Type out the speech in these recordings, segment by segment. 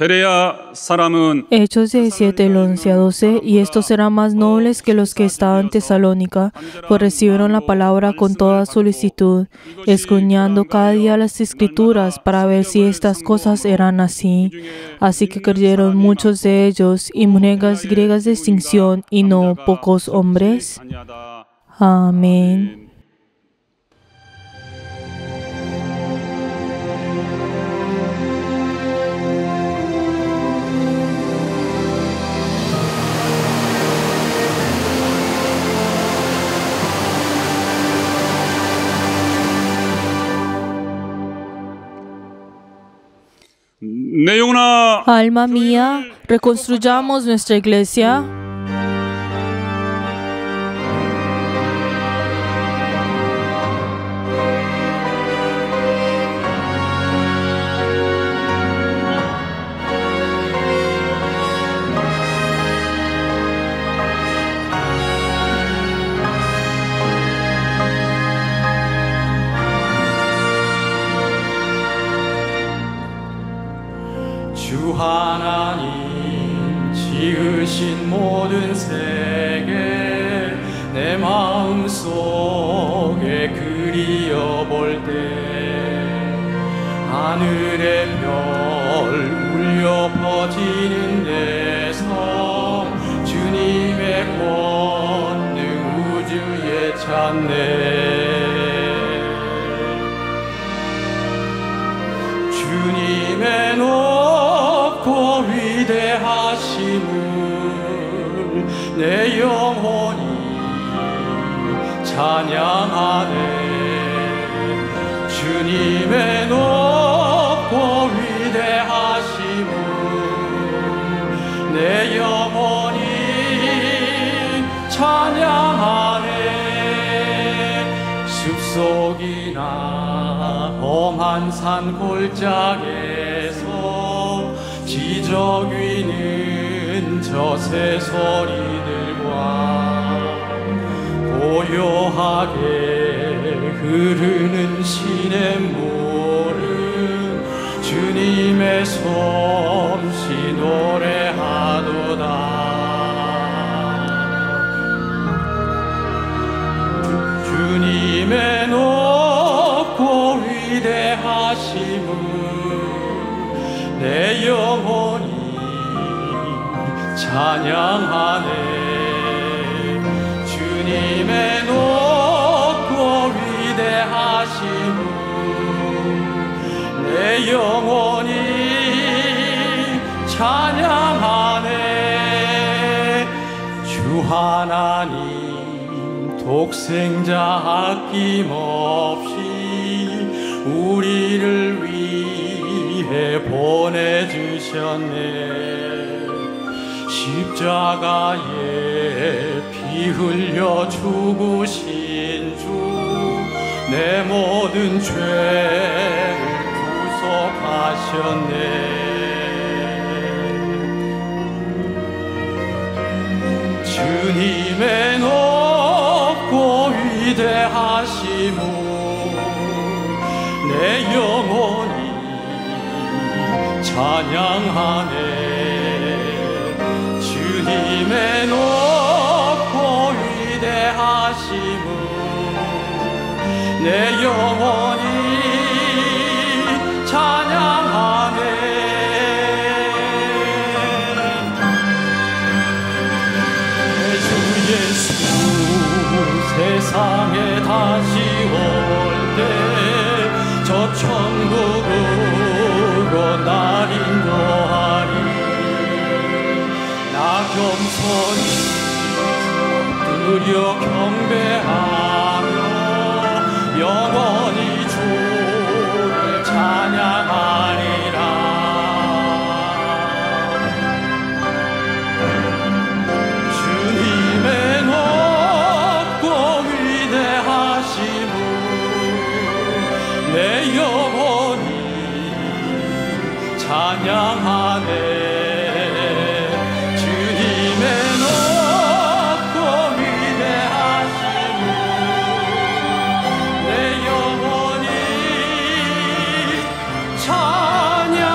베레아 사람은 Hechos 17, el 11 a 12, y estos serán más nobles que los que estaban en Tesalónica, pues recibieron la palabra con toda solicitud, escudriñando cada día las Escrituras para ver si estas cosas eran así. Así que creyeron muchos de ellos, y mujeres griegas de distinción, y no pocos hombres. Amén. Alma mía, reconstruyamos nuestra iglesia. 주 하나님 지으신 모든 세계 내 마음속에 그리어볼 때 하늘의 별 울려 퍼지는 데서 주님의 권능 우주에 찾네. 주님의 높고 위대하심을 내 영혼이 찬양하네. 주님의 높고 위대하심을 내 영혼이 찬양하네. 숲속이나 험한 산 골짜기에서 지저귀는 저 새소리들과 고요하게 흐르는 시냇물은 주님의 솜씨 노래하도다. 주님의 높고 위대하심을 내 영혼이 찬양하네. 주님의 높고 위대하심을 내 영혼이 찬양하네. 주 하나님 독생자 아낌없이 우리를 위해 보내주셨네. 십자가에 피 흘려 죽으신 주 내 모든 죄를 구속하셨네. 주님의 높고 위대하심을 내 영혼이 찬양하네. 주님의 높고 위대하심을 내 영혼이 찬양하네. 주 예수 세상에 다시 올 때 저 천국으로 날 인도하리. 나 겸손히 엎드려 경배하며 영원히 주를 찬양하리라. 주님의 높고 위대하심을 내 영혼이 찬양하네. 주님의 높고 위대하심을 내 영혼이 찬양하네.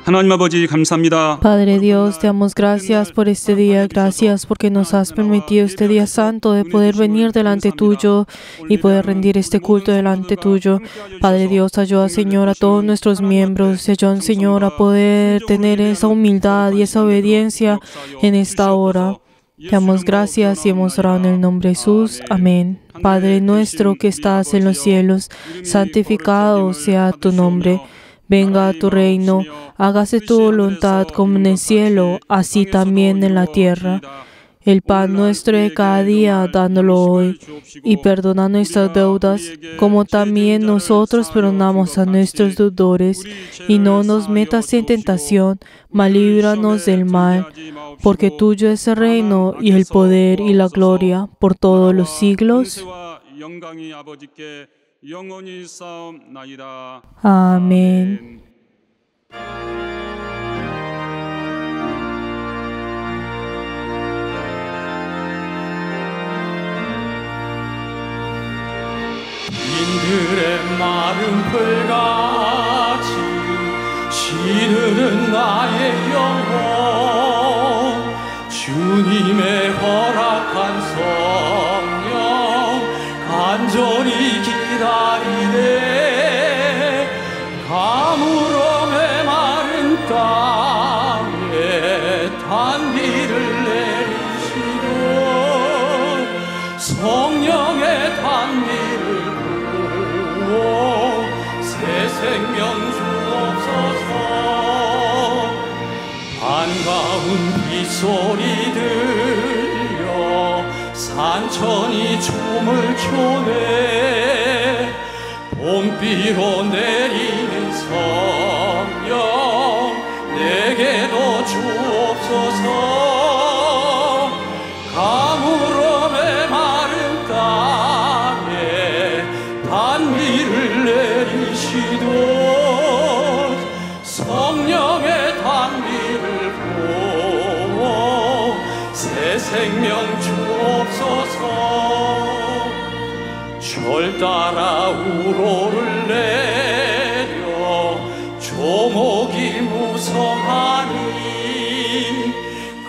하나님 아버지 감사합니다. Padre Dios, te damos gracias por este día, gracias porque nos has permitido este día santo de poder venir delante tuyo y poder rendir este culto delante tuyo. Padre Dios, ayuda, Señor, a todos nuestros miembros, ayuda, Señor, a poder tener esa humildad y esa obediencia en esta hora. Te damos gracias y hemos orado en el nombre de Jesús. Amén. Padre nuestro que estás en los cielos, santificado sea tu nombre. Venga a tu reino, hágase tu voluntad como en el cielo, así también en la tierra. El pan nuestro de cada día, dándolo hoy, y perdona nuestras deudas, como también nosotros perdonamos a nuestros deudores, y no nos metas en tentación, mas líbranos del mal, porque tuyo es el reino, y el poder, y la gloria, por todos los siglos. Amén. 인들의 마른 풀같이 시드는 나의 영혼 주님의 허락한 성령 간절히 기다리네 가물어 메마른 땅에 단비를 내리시고 성령의 단비를 새 생명 주옵소서 반가운 빗소리 들려 산천이 춤을 춰네 봄비로 내리는 성령 내게도 주옵소서 가물어 메마른 땅에 단비를 내리시도 성령의 단비를 보고 새 생명 주옵소서 절 따라 우로를 내려 조목이 무성하니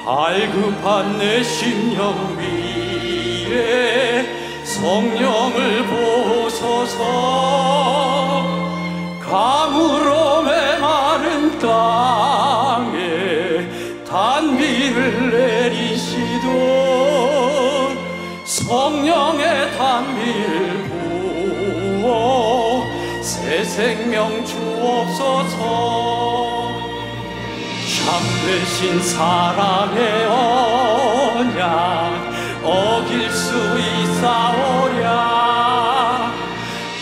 갈급한 내 심령 위에 성령을 보소서 가물어 메마른 땅에 단비를 내리시도 성령의 단비를 부어 새 생명 주옵소서 참되신 사랑의 언약 어길 수 있사오랴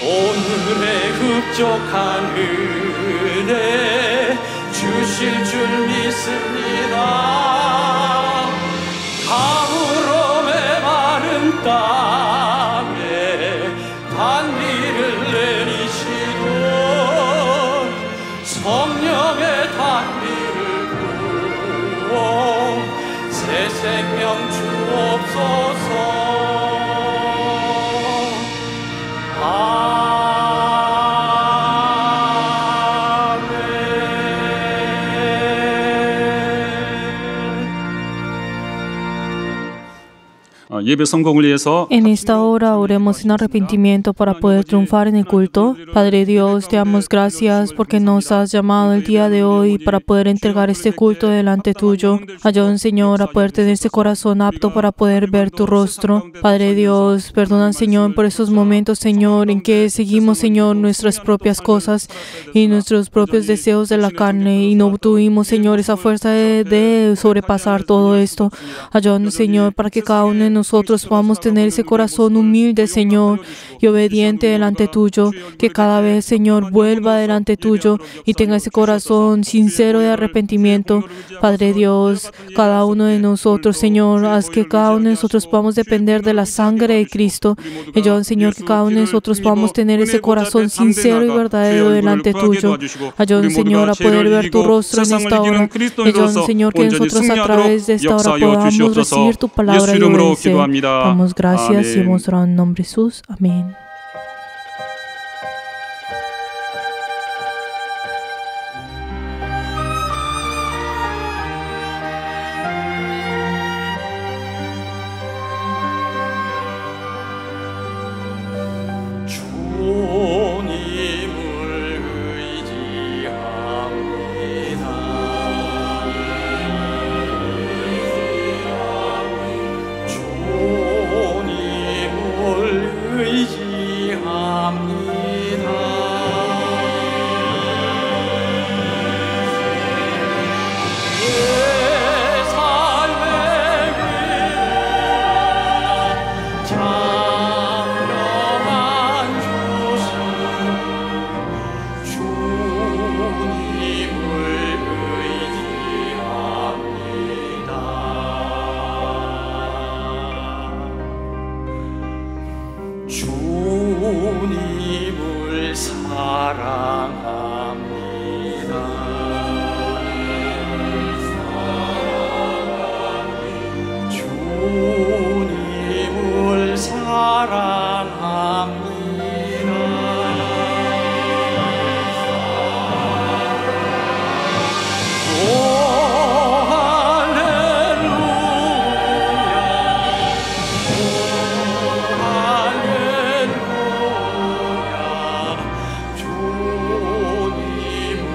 오늘의 흡족한 은혜 주실 줄 믿습니다 가물어 메마른 땅에 단비를 내리시고 성령의 단비를 부어 새 생명 주옵소서 예배 성공을 위해서 En esta hora oremos en arrepentimiento para poder triunfar en el culto. Padre Dios, te damos gracias porque nos has llamado el día de hoy para poder entregar este culto delante tuyo. Ayúdanos, Señor, a poder tener este corazón apto para poder ver tu rostro. Padre Dios, perdona, Señor, por esos momentos, Señor, en que seguimos, Señor, nuestras propias cosas y nuestros propios deseos de la carne y no tuvimos, Señor, esa fuerza de sobrepasar todo esto. Ayúdanos, Señor, para que cada uno de nosotros podamos tener ese corazón humilde, Señor, y obediente delante tuyo, que cada vez, Señor, vuelva delante tuyo y tenga ese corazón sincero de arrepentimiento. Padre Dios, cada uno de nosotros, Señor, haz que cada uno de nosotros podamos depender de la sangre de Cristo. Y yo, Señor, que cada uno de nosotros podamos tener ese corazón sincero y verdadero delante tuyo. Ayúdanos, Señor, a poder ver tu rostro en esta hora. Ayúdanos, Señor, que nosotros a través de esta hora podamos recibir tu palabra y obedecer. Damos gracias y hemos orado en nombre de Jesús. Amén. 장엄한 주신 주님을 의지합니다. 주님을 사랑합니다. 주님을 사랑합니다. 오 할렐루야 오 할렐루야 주님을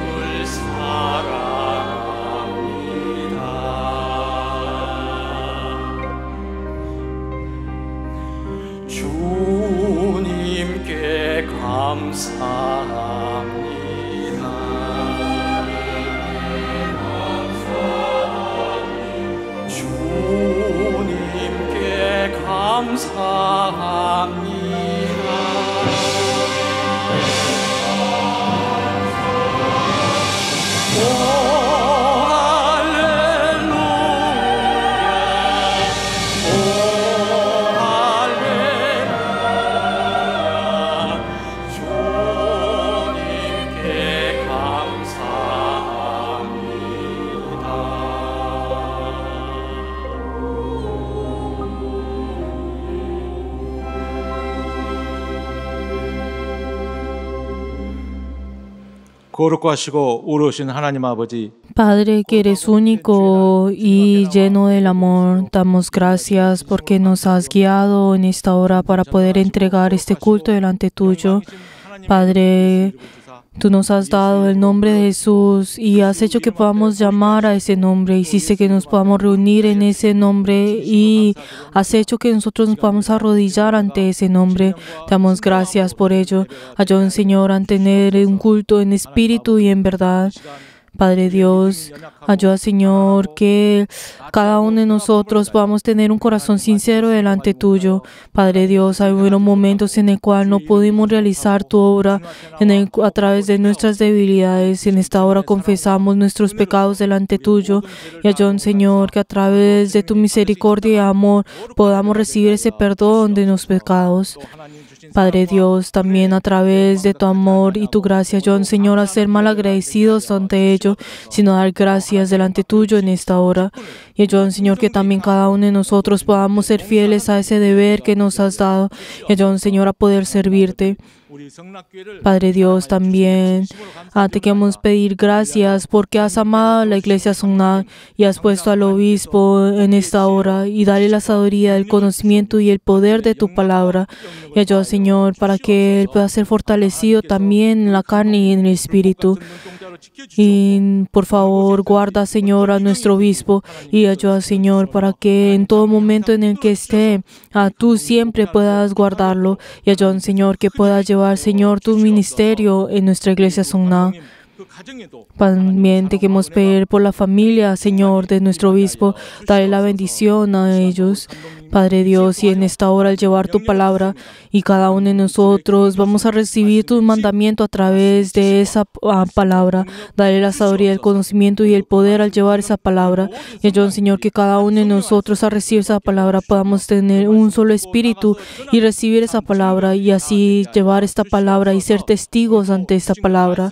사랑합니다. 주님께 감사합니다. 주님께 감사합니다. 오 할렐루야 오 할렐루야 주님께 감사합니다. 거룩하시고 의로우신 하나님 아버지, Padre, que eres único y lleno del amor, damos gracias porque nos has guiado en esta hora para poder entregar este culto delante tuyo. Padre, tú nos has dado el nombre de Jesús y has hecho que podamos llamar a ese nombre. Hiciste que nos podamos reunir en ese nombre y has hecho que nosotros nos podamos arrodillar ante ese nombre. Te damos gracias por ello. Ayúdanos, Señor, a tener un culto en espíritu y en verdad. Padre Dios, ayuda, Señor, que cada uno de nosotros podamos tener un corazón sincero delante tuyo. Padre Dios, hay buenos momentos en el cual no pudimos realizar tu obra a través de nuestras debilidades. En esta hora confesamos nuestros pecados delante tuyo y ayuda, Señor, que a través de tu misericordia y amor podamos recibir ese perdón de los pecados. Padre Dios, también a través de tu amor y tu gracia, ayúdanos, Señor, a ser malagradecidos ante ello, sino dar gracias delante tuyo en esta hora. Y ayúdanos, Señor, que también cada uno de nosotros podamos ser fieles a ese deber que nos has dado. Y ayúdanos, Señor, a poder servirte. Padre Dios, también te queremos pedir gracias porque has amado a la iglesia Songnam y has puesto al obispo en esta hora y dale la sabiduría, el conocimiento y el poder de tu palabra. Y ayuda, Señor, para que él pueda ser fortalecido también en la carne y en el espíritu. Y por favor, guarda, Señor, a nuestro obispo y ayuda, Señor, para que en todo momento en el que esté, tú siempre puedas guardarlo. Y ayuda, Señor, que pueda llevar, Señor, tu ministerio en nuestra iglesia Songnam. También te queremos pedir por la familia, Señor, de nuestro obispo. Dale la bendición a ellos, Padre Dios, y en esta hora al llevar tu palabra y cada uno de nosotros vamos a recibir tu mandamiento a través de esa palabra. Dale la sabiduría, el conocimiento y el poder al llevar esa palabra. Y ayúdanos, Señor, que cada uno de nosotros al recibir esa palabra podamos tener un solo espíritu y recibir esa palabra y así llevar esta palabra y ser testigos ante esta palabra.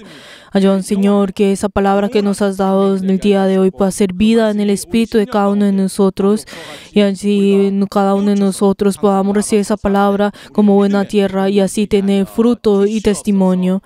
Ayúdanos, Señor, que esa palabra que nos has dado en el día de hoy pueda ser vida en el espíritu de cada uno de nosotros y así cada uno de nosotros podamos recibir esa palabra como buena tierra y así tener fruto y testimonio.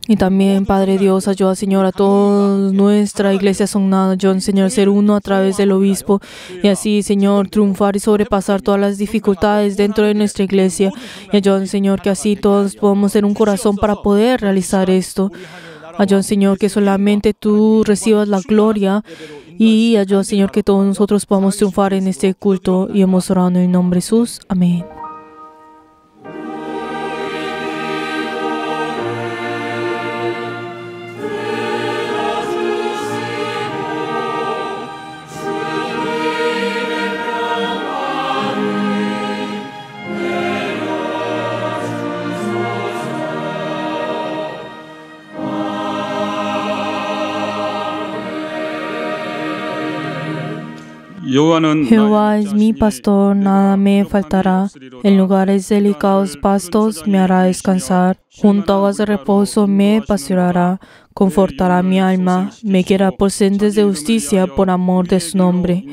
Y también, Padre Dios, ayuda, Señor, a toda nuestra iglesia Songnam, Señor, ser uno a través del obispo y así, Señor, triunfar y sobrepasar todas las dificultades dentro de nuestra iglesia. Y ayuda, Señor, que así todos podamos ser un corazón para poder realizar esto. Ayuda, Señor, que solamente tú recibas la gloria y ayuda, Señor, que todos nosotros podamos triunfar en este culto y hemos orado en el nombre de Jesús. Amén. 여호와는 Jehová es mi pastor, nada me faltará. En lugares delicados pastos me hará descansar. Junto a aguas de reposo me pastoreará. Confortará mi alma, me guiará por sendas de justicia por amor de su nombre.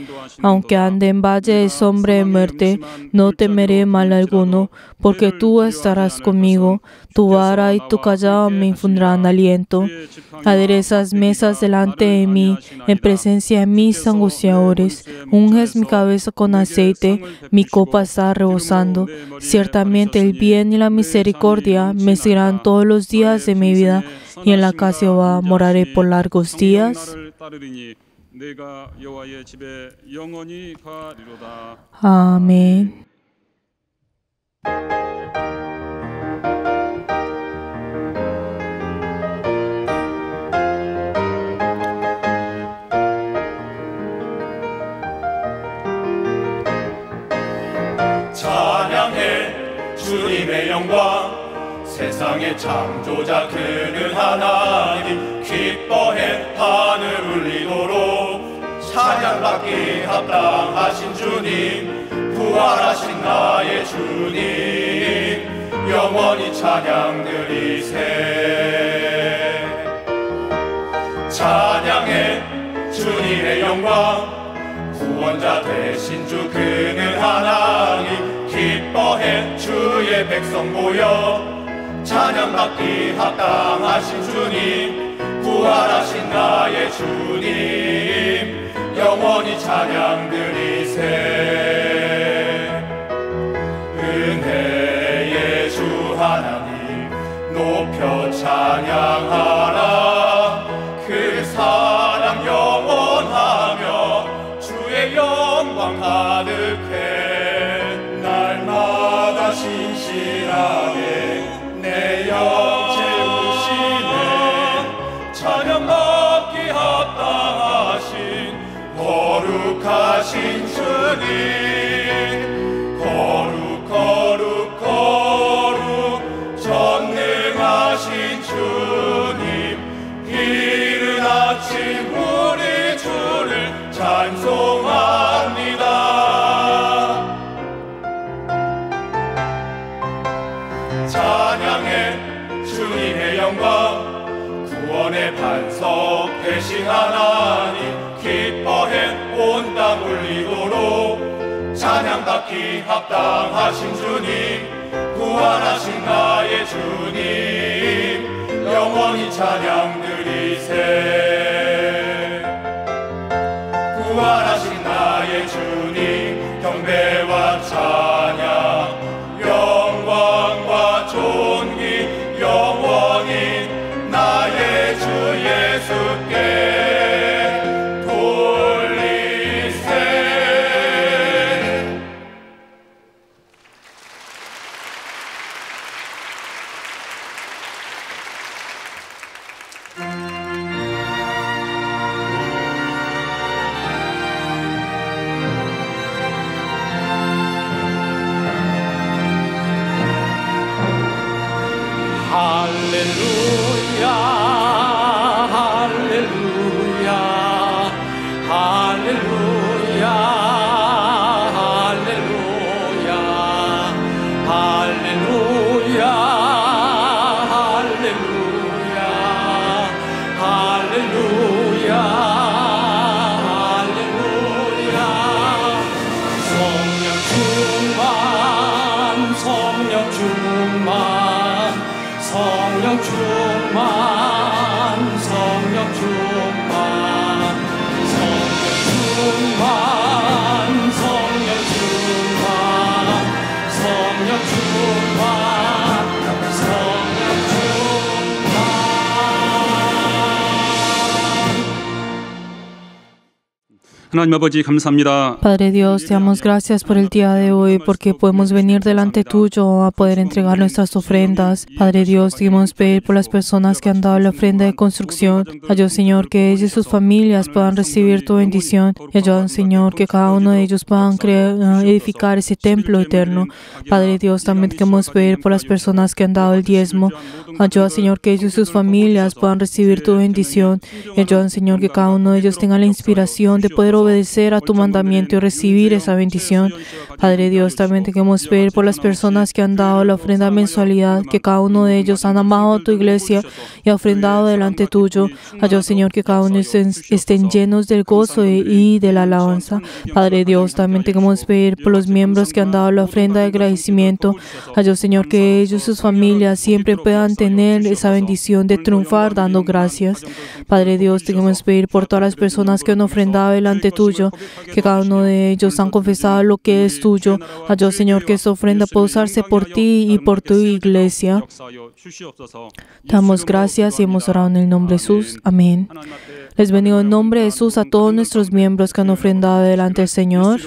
Aunque ande en valle de sombra de muerte, no temeré mal alguno, porque tú estarás conmigo. Tu vara y tu callado me infundirán aliento. Aderezas mesas delante de mí, en presencia de mis angustiadores. Unges mi cabeza con aceite, mi copa está rebosando. Ciertamente el bien y la misericordia me seguirán todos los días de mi vida, y en la casa de Jehová moraré por largos días. Amén. 찬양해 주님의 영광 세상의 창조자 그는 하나님 기뻐해 하늘 울리도록 찬양받기 합당하신 주님 부활하신 나의 주님 영원히 찬양 드리세 찬양해 주님의 영광 구원자 되신 주 그는 하나님 기뻐해 주의 백성 모여 찬양받기 합당하신 주님 부활하신 나의 주님 영원히 찬양 드리세 은혜의 주 하나님 높여 찬양하라 그 사랑 영원하며 주의 영광 가득해 날마다 신실하게 내 영 채우시네 찬양받기 합당하신 거룩하신 주님 거룩 거룩 거룩 전능하신 주님 이른 아침 우리 주를 찬송합니다 찬양해 주님의 영광 구원의 반석 되신 하나님 기뻐해 온 땅 울리도록 찬양받기 합당하신 주님 부활하신 나의 주님 영원히 찬양 드리세 부활하신 나의 주님 경배와 찬양 영광과 존귀 영원히 나의 주 예수께 돌리세 할렐루야 할렐루야 할렐루야 할렐루야 할렐루야 할렐루야 할렐루야 할렐루야 성령 충만 성령 충만 성령 충만 성령 충만 성령 충만 성령 충만 성령 충만 성령 충만 하나님 아버지 감사합니다. Padre Dios, te damos gracias por el día de hoy, porque podemos venir delante tuyo a poder entregar nuestras ofrendas. Padre Dios, queremos pedir por las personas que han dado la ofrenda de construcción. Ayuda, Señor, que ellos y sus familias puedan recibir tu bendición. Y ayuda, Señor, que cada uno de ellos puedan edificar ese templo eterno. Padre Dios, también queremos pedir por las personas que han dado el diezmo. Ayuda, Señor, que ellos y sus familias puedan recibir tu bendición. Y ayuda, Señor, que cada uno de ellos tenga la inspiración de poder obedecer a tu mandamiento y recibir esa bendición. Padre Dios, también te queremos pedir por las personas que han dado la ofrenda mensualidad, que cada uno de ellos han amado a tu iglesia y ha ofrendado delante tuyo. Ayúdanos, Señor, que cada uno estén llenos del gozo y de la alabanza. Padre Dios, también te queremos pedir por los miembros que han dado la ofrenda de agradecimiento. Ayúdanos, Señor, que ellos y sus familias siempre puedan tener esa bendición de triunfar dando gracias. Padre Dios, te queremos pedir por todas las personas que han ofrendado delante tuyo, que cada uno de ellos han confesado lo que es tuyo. Ayúdanos, Señor, que esta ofrenda pueda usarse por ti y por tu iglesia. Te damos gracias y hemos orado en el nombre de Jesús. Amén. Les bendigo en nombre de Jesús a todos nuestros miembros que han ofrendado delante del Señor.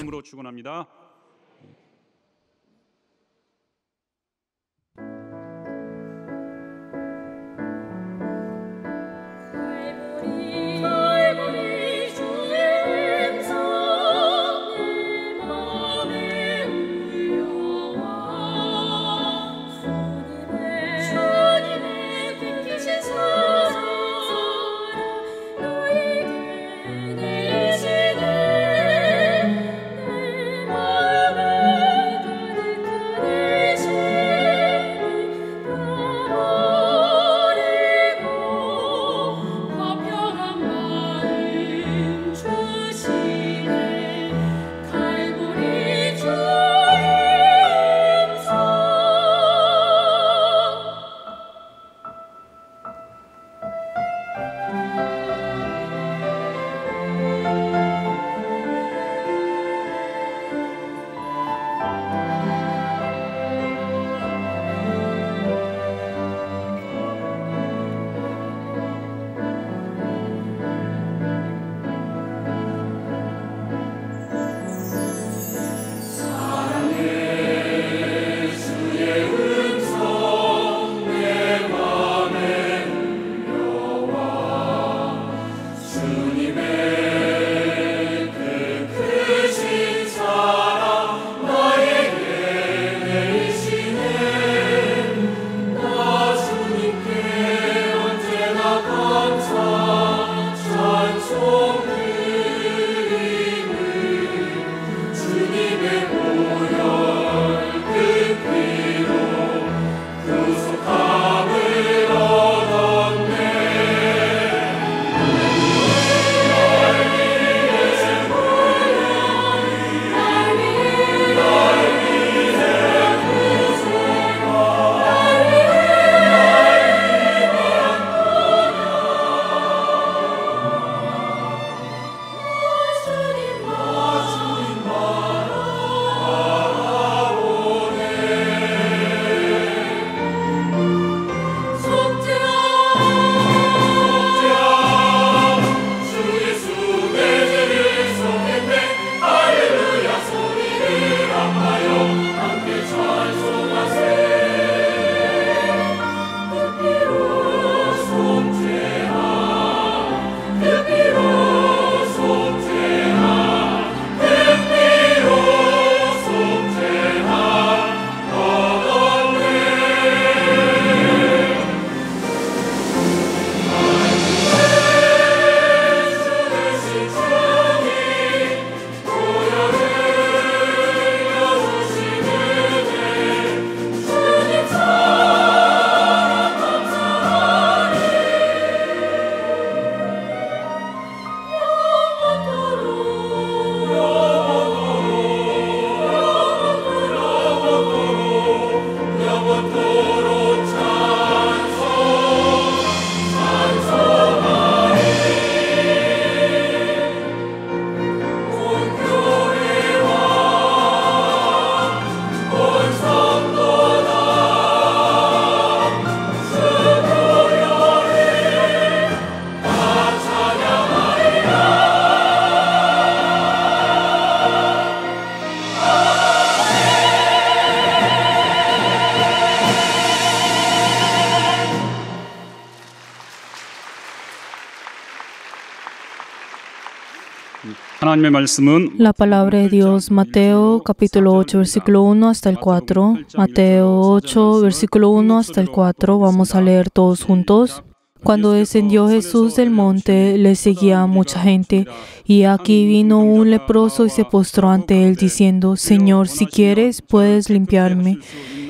하나님의 말씀은 La palabra de Dios, Mateo capítulo 8, versículo 1 hasta el 4. Mateo 8, versículo 1 hasta el 4. Vamos a leer todos juntos. Cuando descendió Jesús del monte, le seguía mucha gente, y aquí vino un leproso y se postró ante él, diciendo: Señor, si quieres, puedes limpiarme.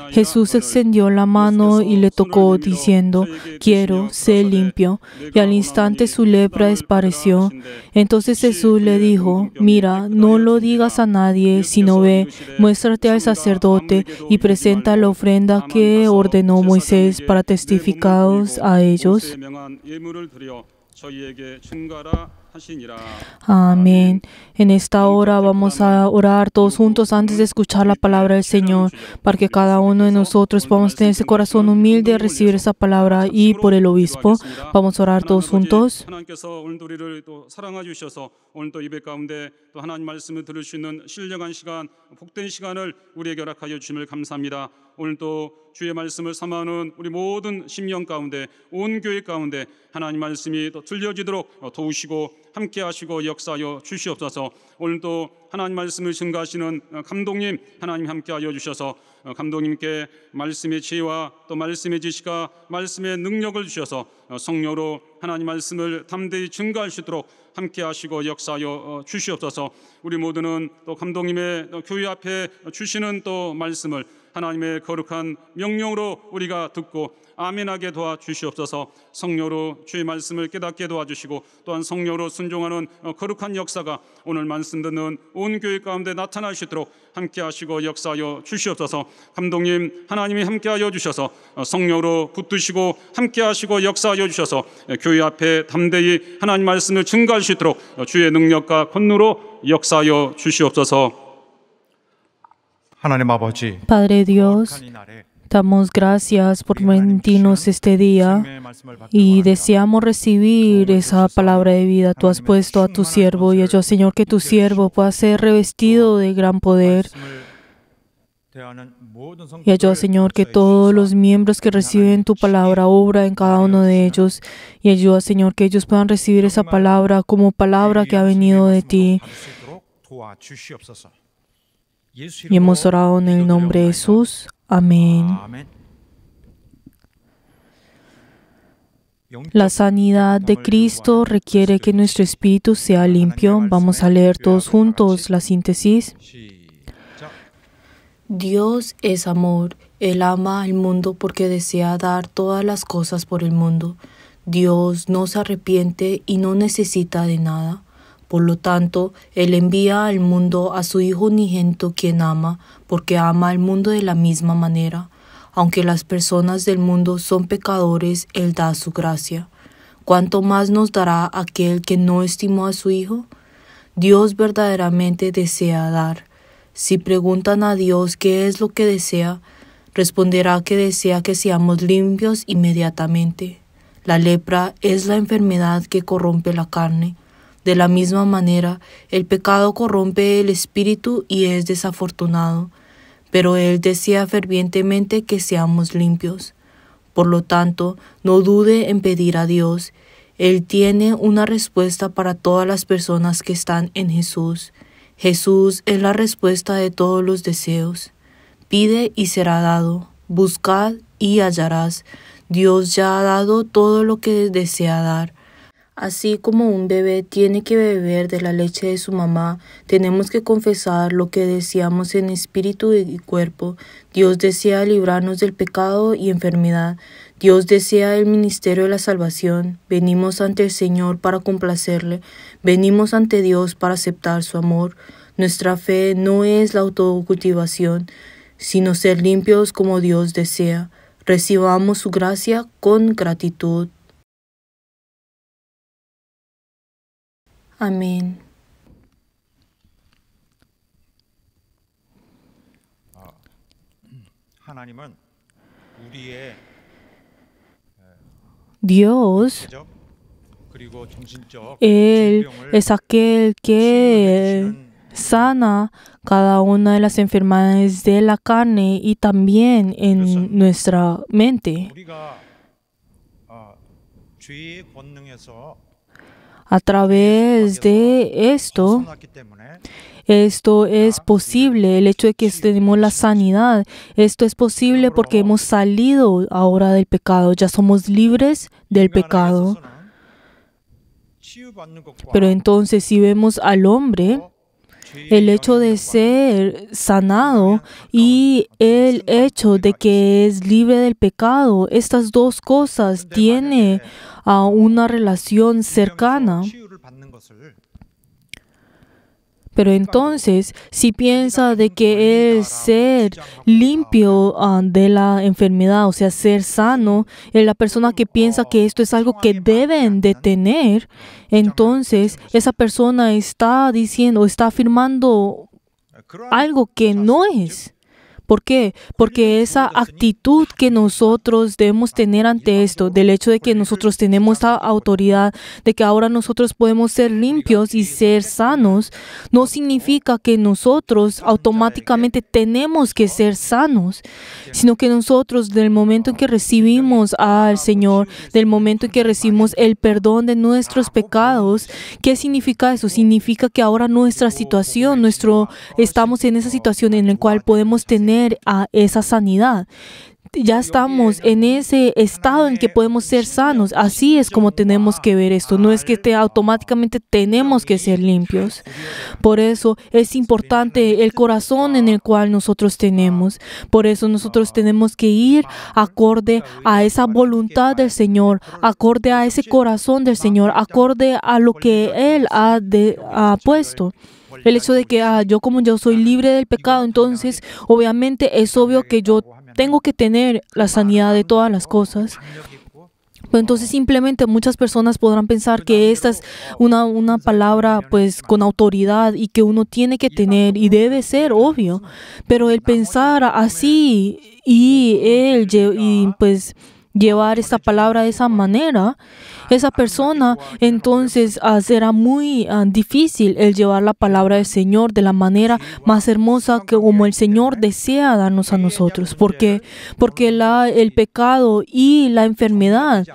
Jesús extendió la mano y le tocó, diciendo: Quiero, sé limpio. Y al instante su lepra desapareció. Entonces Jesús le dijo: Mira, no lo digas a nadie, sino ve, muéstrate al sacerdote y presenta la ofrenda que ordenó Moisés para testificados a ellos. Amén. En esta hora vamos a orar todos juntos antes de escuchar la palabra del Señor, para que cada uno de nosotros podamos tener ese corazón humilde de recibir esa palabra. Y por el obispo, vamos a orar todos juntos. 하나님께서 오늘도 우리를 또 사랑해 주셔서 오늘 또 예배 가운데 또 하나님 말씀을 들을 수 있는 신령한 시간, 복된 시간을 우리에게 허락하여 주심을 감사합니다. 오늘 또 주의 말씀을 삼아오는 우리 모든 심령 가운데 온 교회 가운데 하나님 말씀이 또 들려지도록 도우시고 함께 하시고 역사하여 주시옵소서. 오늘도 하나님 말씀을 증거하시는 감독님 하나님 함께 하여 주셔서 감독님께 말씀의 지혜와 또 말씀의 지식과 말씀의 능력을 주셔서 성령으로 하나님 말씀을 담대히 증거할 수 있도록 함께 하시고 역사하여 주시옵소서. 우리 모두는 또 감독님의 교회 앞에 주시는 또 말씀을 하나님의 거룩한 명령으로 우리가 듣고 아멘하게 도와주시옵소서. 성령으로 주의 말씀을 깨닫게 도와주시고 또한 성령으로 순종하는 거룩한 역사가 오늘 말씀 듣는 온 교회 가운데 나타날 수 있도록 함께 하시고 역사하여 주시옵소서. 감독님 하나님이 함께 하여 주셔서 성령으로 붙드시고 함께 하시고 역사하여 주셔서 교회 앞에 담대히 하나님 말씀을 증거할 수 있도록 주의 능력과 권능으로 역사하여 주시옵소서. 하나님 아버지, Padre Dios, damos gracias por permitirnos este día y deseamos recibir esa palabra de vida. Tú has puesto a tu siervo y yo, Señor, que tu siervo pueda ser revestido de gran poder. Y ayuda, Señor, que todos los miembros que reciben tu palabra obra en cada uno de ellos. Y ayuda, Señor, que ellos puedan recibir esa palabra como palabra que ha venido de ti. Y hemos orado en el nombre de Jesús. Amén. La sanidad de Cristo requiere que nuestro espíritu sea limpio. Vamos a leer todos juntos la síntesis. Dios es amor. Él ama al mundo porque desea dar todas las cosas por el mundo. Dios no se arrepiente y no necesita de nada. Por lo tanto, Él envía al mundo a su Hijo unigénito, quien ama, porque ama al mundo de la misma manera. Aunque las personas del mundo son pecadores, Él da su gracia. ¿Cuánto más nos dará aquel que no estimó a su Hijo? Dios verdaderamente desea dar. Si preguntan a Dios qué es lo que desea, responderá que desea que seamos limpios inmediatamente. La lepra es la enfermedad que corrompe la carne. De la misma manera, el pecado corrompe el espíritu y es desafortunado, pero Él desea fervientemente que seamos limpios. Por lo tanto, no dude en pedir a Dios. Él tiene una respuesta para todas las personas que están en Jesús. Jesús es la respuesta de todos los deseos. Pide y será dado. Buscad y hallarás. Dios ya ha dado todo lo que desea dar. Así como un bebé tiene que beber de la leche de su mamá, tenemos que confesar lo que deseamos en espíritu y cuerpo. Dios desea librarnos del pecado y enfermedad. Dios desea el ministerio de la salvación. Venimos ante el Señor para complacerle. Venimos ante Dios para aceptar su amor. Nuestra fe no es la autocultivación, sino ser limpios como Dios desea. Recibamos su gracia con gratitud. Amén. Dios, Él es aquel que sana cada una de las enfermedades de la carne y también en nuestra mente. A través de esto, Esto es posible, el hecho de que tenemos la sanidad. Esto es posible porque hemos salido ahora del pecado, ya somos libres del pecado. Pero entonces si vemos al hombre, el hecho de ser sanado y el hecho de que es libre del pecado, estas dos cosas tienen una relación cercana. Pero entonces, si piensa de que el ser limpio de la enfermedad, o sea, ser sano, es la persona que piensa que esto es algo que deben de tener, entonces esa persona está diciendo, está afirmando algo que no es. ¿Por qué? Porque esa actitud que nosotros debemos tener ante esto, del hecho de que nosotros tenemos esta autoridad, de que ahora nosotros podemos ser limpios y ser sanos, no significa que nosotros automáticamente tenemos que ser sanos, sino que nosotros, del momento en que recibimos al Señor, del momento en que recibimos el perdón de nuestros pecados, ¿qué significa eso? Significa que ahora nuestra situación, estamos en esa situación en la cual podemos tener a esa sanidad. Ya estamos en ese estado en que podemos ser sanos. Así es como tenemos que ver esto. No es que automáticamente tenemos que ser limpios. Por eso es importante el corazón en el cual nosotros tenemos. Por eso nosotros tenemos que ir acorde a esa voluntad del Señor, acorde a ese corazón del Señor, acorde a lo que Él ha puesto. El hecho de que como yo soy libre del pecado, entonces obviamente es obvio que yo tengo que tener la sanidad de todas las cosas. Pero entonces simplemente muchas personas podrán pensar que esta es una palabra pues con autoridad y que uno tiene que tener y debe ser obvio. Pero el pensar así y pues llevar esta palabra de esa manera, esa persona entonces será muy difícil el llevar la palabra del Señor de la manera más hermosa que como el Señor desea darnos a nosotros. ¿Por qué? Porque el pecado y la enfermedad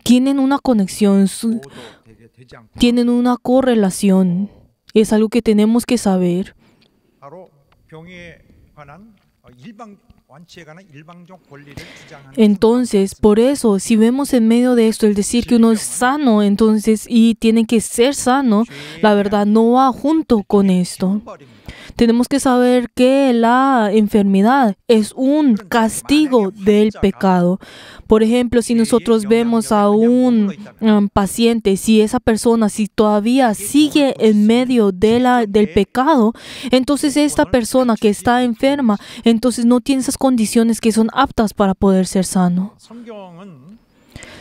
tienen una conexión, tienen una correlación. Es algo que tenemos que saber. Entonces, por eso, si vemos en medio de esto el decir que uno es sano, entonces, y tiene que ser sano, la verdad no va junto con esto. Tenemos que saber que la enfermedad es un castigo del pecado. Por ejemplo, si nosotros vemos a un paciente, si esa persona, si todavía sigue en medio del pecado, entonces esta persona que está enferma, entonces no tiene esas condiciones que son aptas para poder ser sano.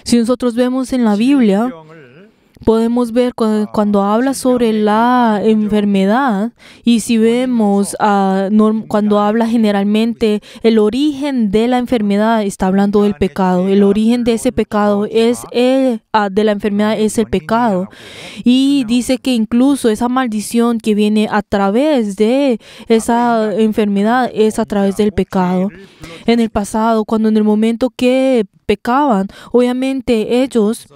Si nosotros vemos en la Biblia, podemos ver cuando habla sobre la enfermedad y si vemos cuando habla generalmente el origen de la enfermedad está hablando del pecado. El origen de ese pecado de la enfermedad es el pecado. Y dice que incluso esa maldición que viene a través de esa enfermedad es a través del pecado. En el pasado, cuando en el momento que pecaban, obviamente ellos,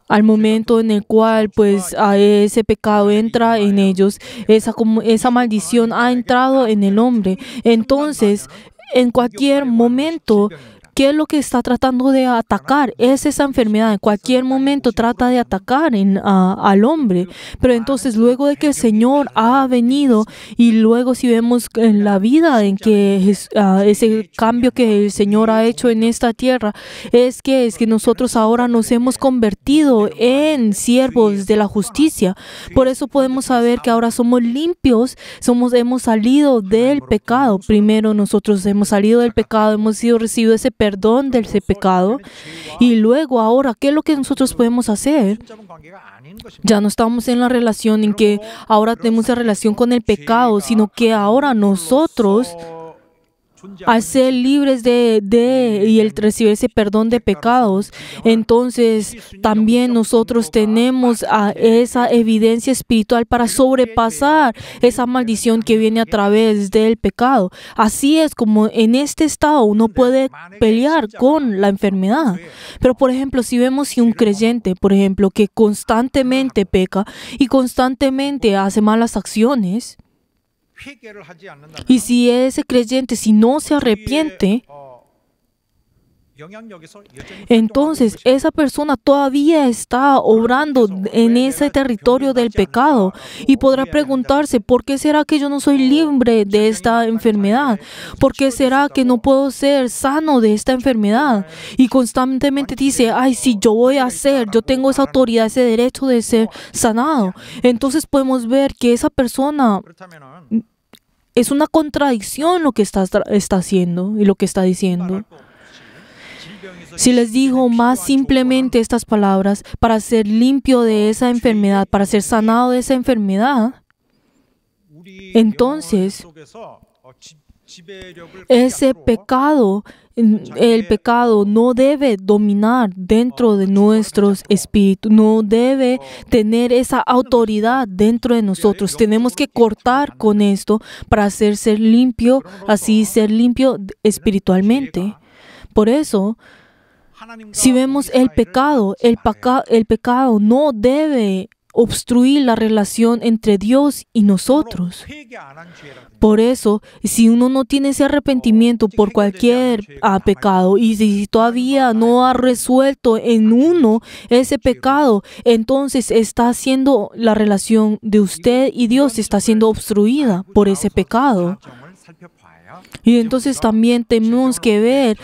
al momento en el cual pues ese pecado entra en ellos, esa maldición ha entrado en el hombre. Entonces, en cualquier momento, ¿qué es lo que está tratando de atacar? Es esa enfermedad. En cualquier momento trata de atacar al hombre. Pero entonces, luego de que el Señor ha venido y luego si vemos en la vida en que ese cambio que el Señor ha hecho en esta tierra, es que nosotros ahora nos hemos convertido en siervos de la justicia. Por eso podemos saber que ahora somos limpios, hemos salido del pecado. Primero nosotros hemos salido del pecado, hemos recibido ese perdón de ese pecado. Y luego ahora, ¿qué es lo que nosotros podemos hacer? Ya no estamos en la relación en que ahora tenemos la relación con el pecado, sino que ahora nosotros al ser libres y el recibir ese perdón de pecados, entonces también nosotros tenemos esa evidencia espiritual para sobrepasar esa maldición que viene a través del pecado. Así es como en este estado uno puede pelear con la enfermedad. Pero por ejemplo, si vemos si un creyente, por ejemplo, que constantemente peca y constantemente hace malas acciones, y si ese creyente, si no se arrepiente, entonces esa persona todavía está obrando en ese territorio del pecado y podrá preguntarse, ¿por qué será que yo no soy libre de esta enfermedad? ¿Por qué será que no puedo ser sano de esta enfermedad? Y constantemente dice, ay, si yo voy a ser, yo tengo esa autoridad, ese derecho de ser sanado. Entonces podemos ver que esa persona es una contradicción lo que está haciendo y lo que está diciendo. Si les digo más simplemente estas palabras, para ser limpio de esa enfermedad, para ser sanado de esa enfermedad, entonces ese pecado, el pecado no debe dominar dentro de nuestros espíritus, no debe tener esa autoridad dentro de nosotros. Tenemos que cortar con esto para ser limpio, así ser limpio espiritualmente. Por eso, si vemos el pecado no debe obstruir la relación entre Dios y nosotros. Por eso, si uno no tiene ese arrepentimiento por cualquier pecado y si todavía no ha resuelto en uno ese pecado, entonces está haciendo la relación de usted y Dios está siendo obstruida por ese pecado. Y entonces también tenemos que ver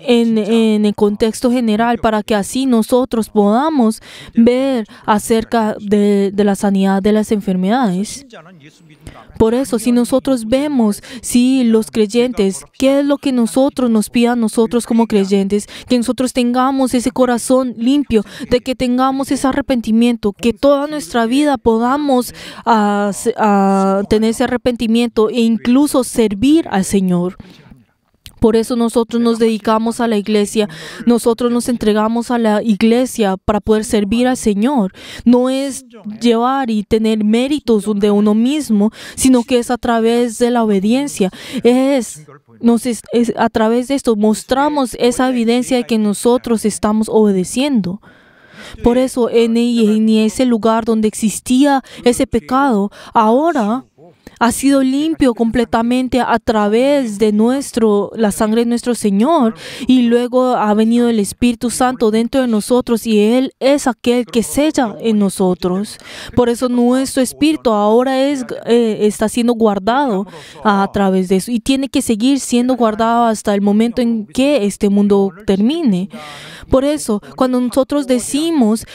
en el contexto general para que así nosotros podamos ver acerca de la sanidad de las enfermedades. Por eso, si nosotros vemos, si los creyentes, ¿qué es lo que nosotros nos pida a nosotros como creyentes? Que nosotros tengamos ese corazón limpio, de que tengamos ese arrepentimiento, que toda nuestra vida podamos tener ese arrepentimiento e incluso servir al Señor. Por eso nosotros nos dedicamos a la iglesia, nosotros nos entregamos a la iglesia para poder servir al Señor. No es llevar y tener méritos de uno mismo, sino que es a través de la obediencia. Es a través de esto mostramos esa evidencia de que nosotros estamos obedeciendo. Por eso en ese lugar donde existía ese pecado, ahora ha sido limpio completamente a través de la sangre de nuestro Señor, y luego ha venido el Espíritu Santo dentro de nosotros y Él es aquel que sella en nosotros. Por eso nuestro espíritu ahora está siendo guardado a través de eso y tiene que seguir siendo guardado hasta el momento en que este mundo termine. Por eso, cuando nosotros decimos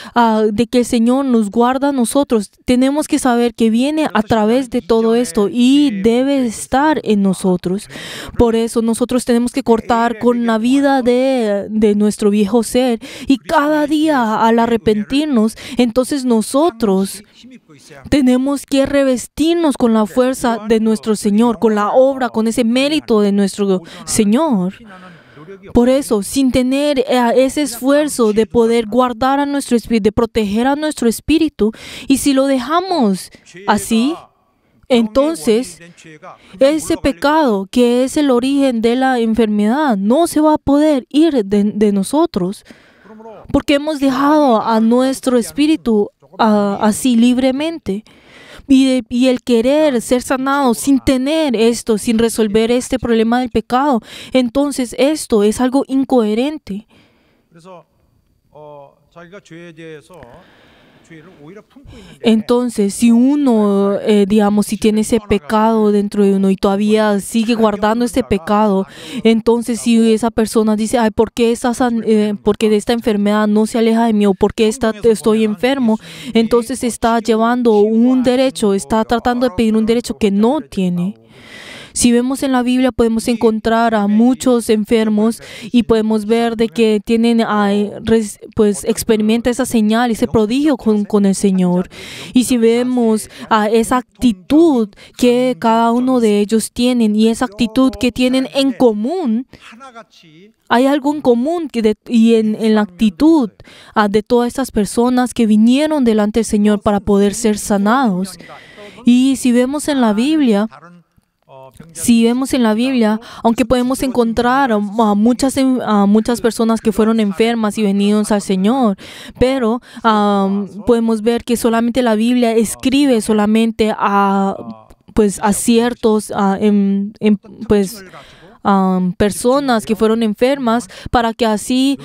de que el Señor nos guarda a nosotros, tenemos que saber que viene a través de todo esto y debe estar en nosotros. Por eso, nosotros tenemos que cortar con la vida de nuestro viejo ser y cada día al arrepentirnos, entonces nosotros tenemos que revestirnos con la fuerza de nuestro Señor, con la obra, con ese mérito de nuestro Señor. Por eso, sin tener ese esfuerzo de poder guardar a nuestro espíritu, de proteger a nuestro espíritu, y si lo dejamos así, entonces ese pecado que es el origen de la enfermedad no se va a poder ir de nosotros, porque hemos dejado a nuestro espíritu así libremente. Y el querer ser sanado sin tener esto, sin resolver este problema del pecado, entonces esto es algo incoherente. Entonces, si uno, si tiene ese pecado dentro de uno y todavía sigue guardando ese pecado, entonces si esa persona dice, ay, ¿por qué porque de esta enfermedad no se aleja de mí o por qué estoy enfermo? Entonces está llevando un derecho, está tratando de pedir un derecho que no tiene. Si vemos en la Biblia, podemos encontrar a muchos enfermos y podemos ver de que tienen, pues experimenta esa señal, ese prodigio con el Señor. Y si vemos esa actitud que cada uno de ellos tienen y esa actitud que tienen en común, hay algo en común y en la actitud de todas estas personas que vinieron delante del Señor para poder ser sanados. Y si vemos en la Biblia, aunque podemos encontrar a muchas personas que fueron enfermas y venidos al Señor, pero podemos ver que solamente la Biblia escribe solamente a ciertos personas que fueron enfermas, para que así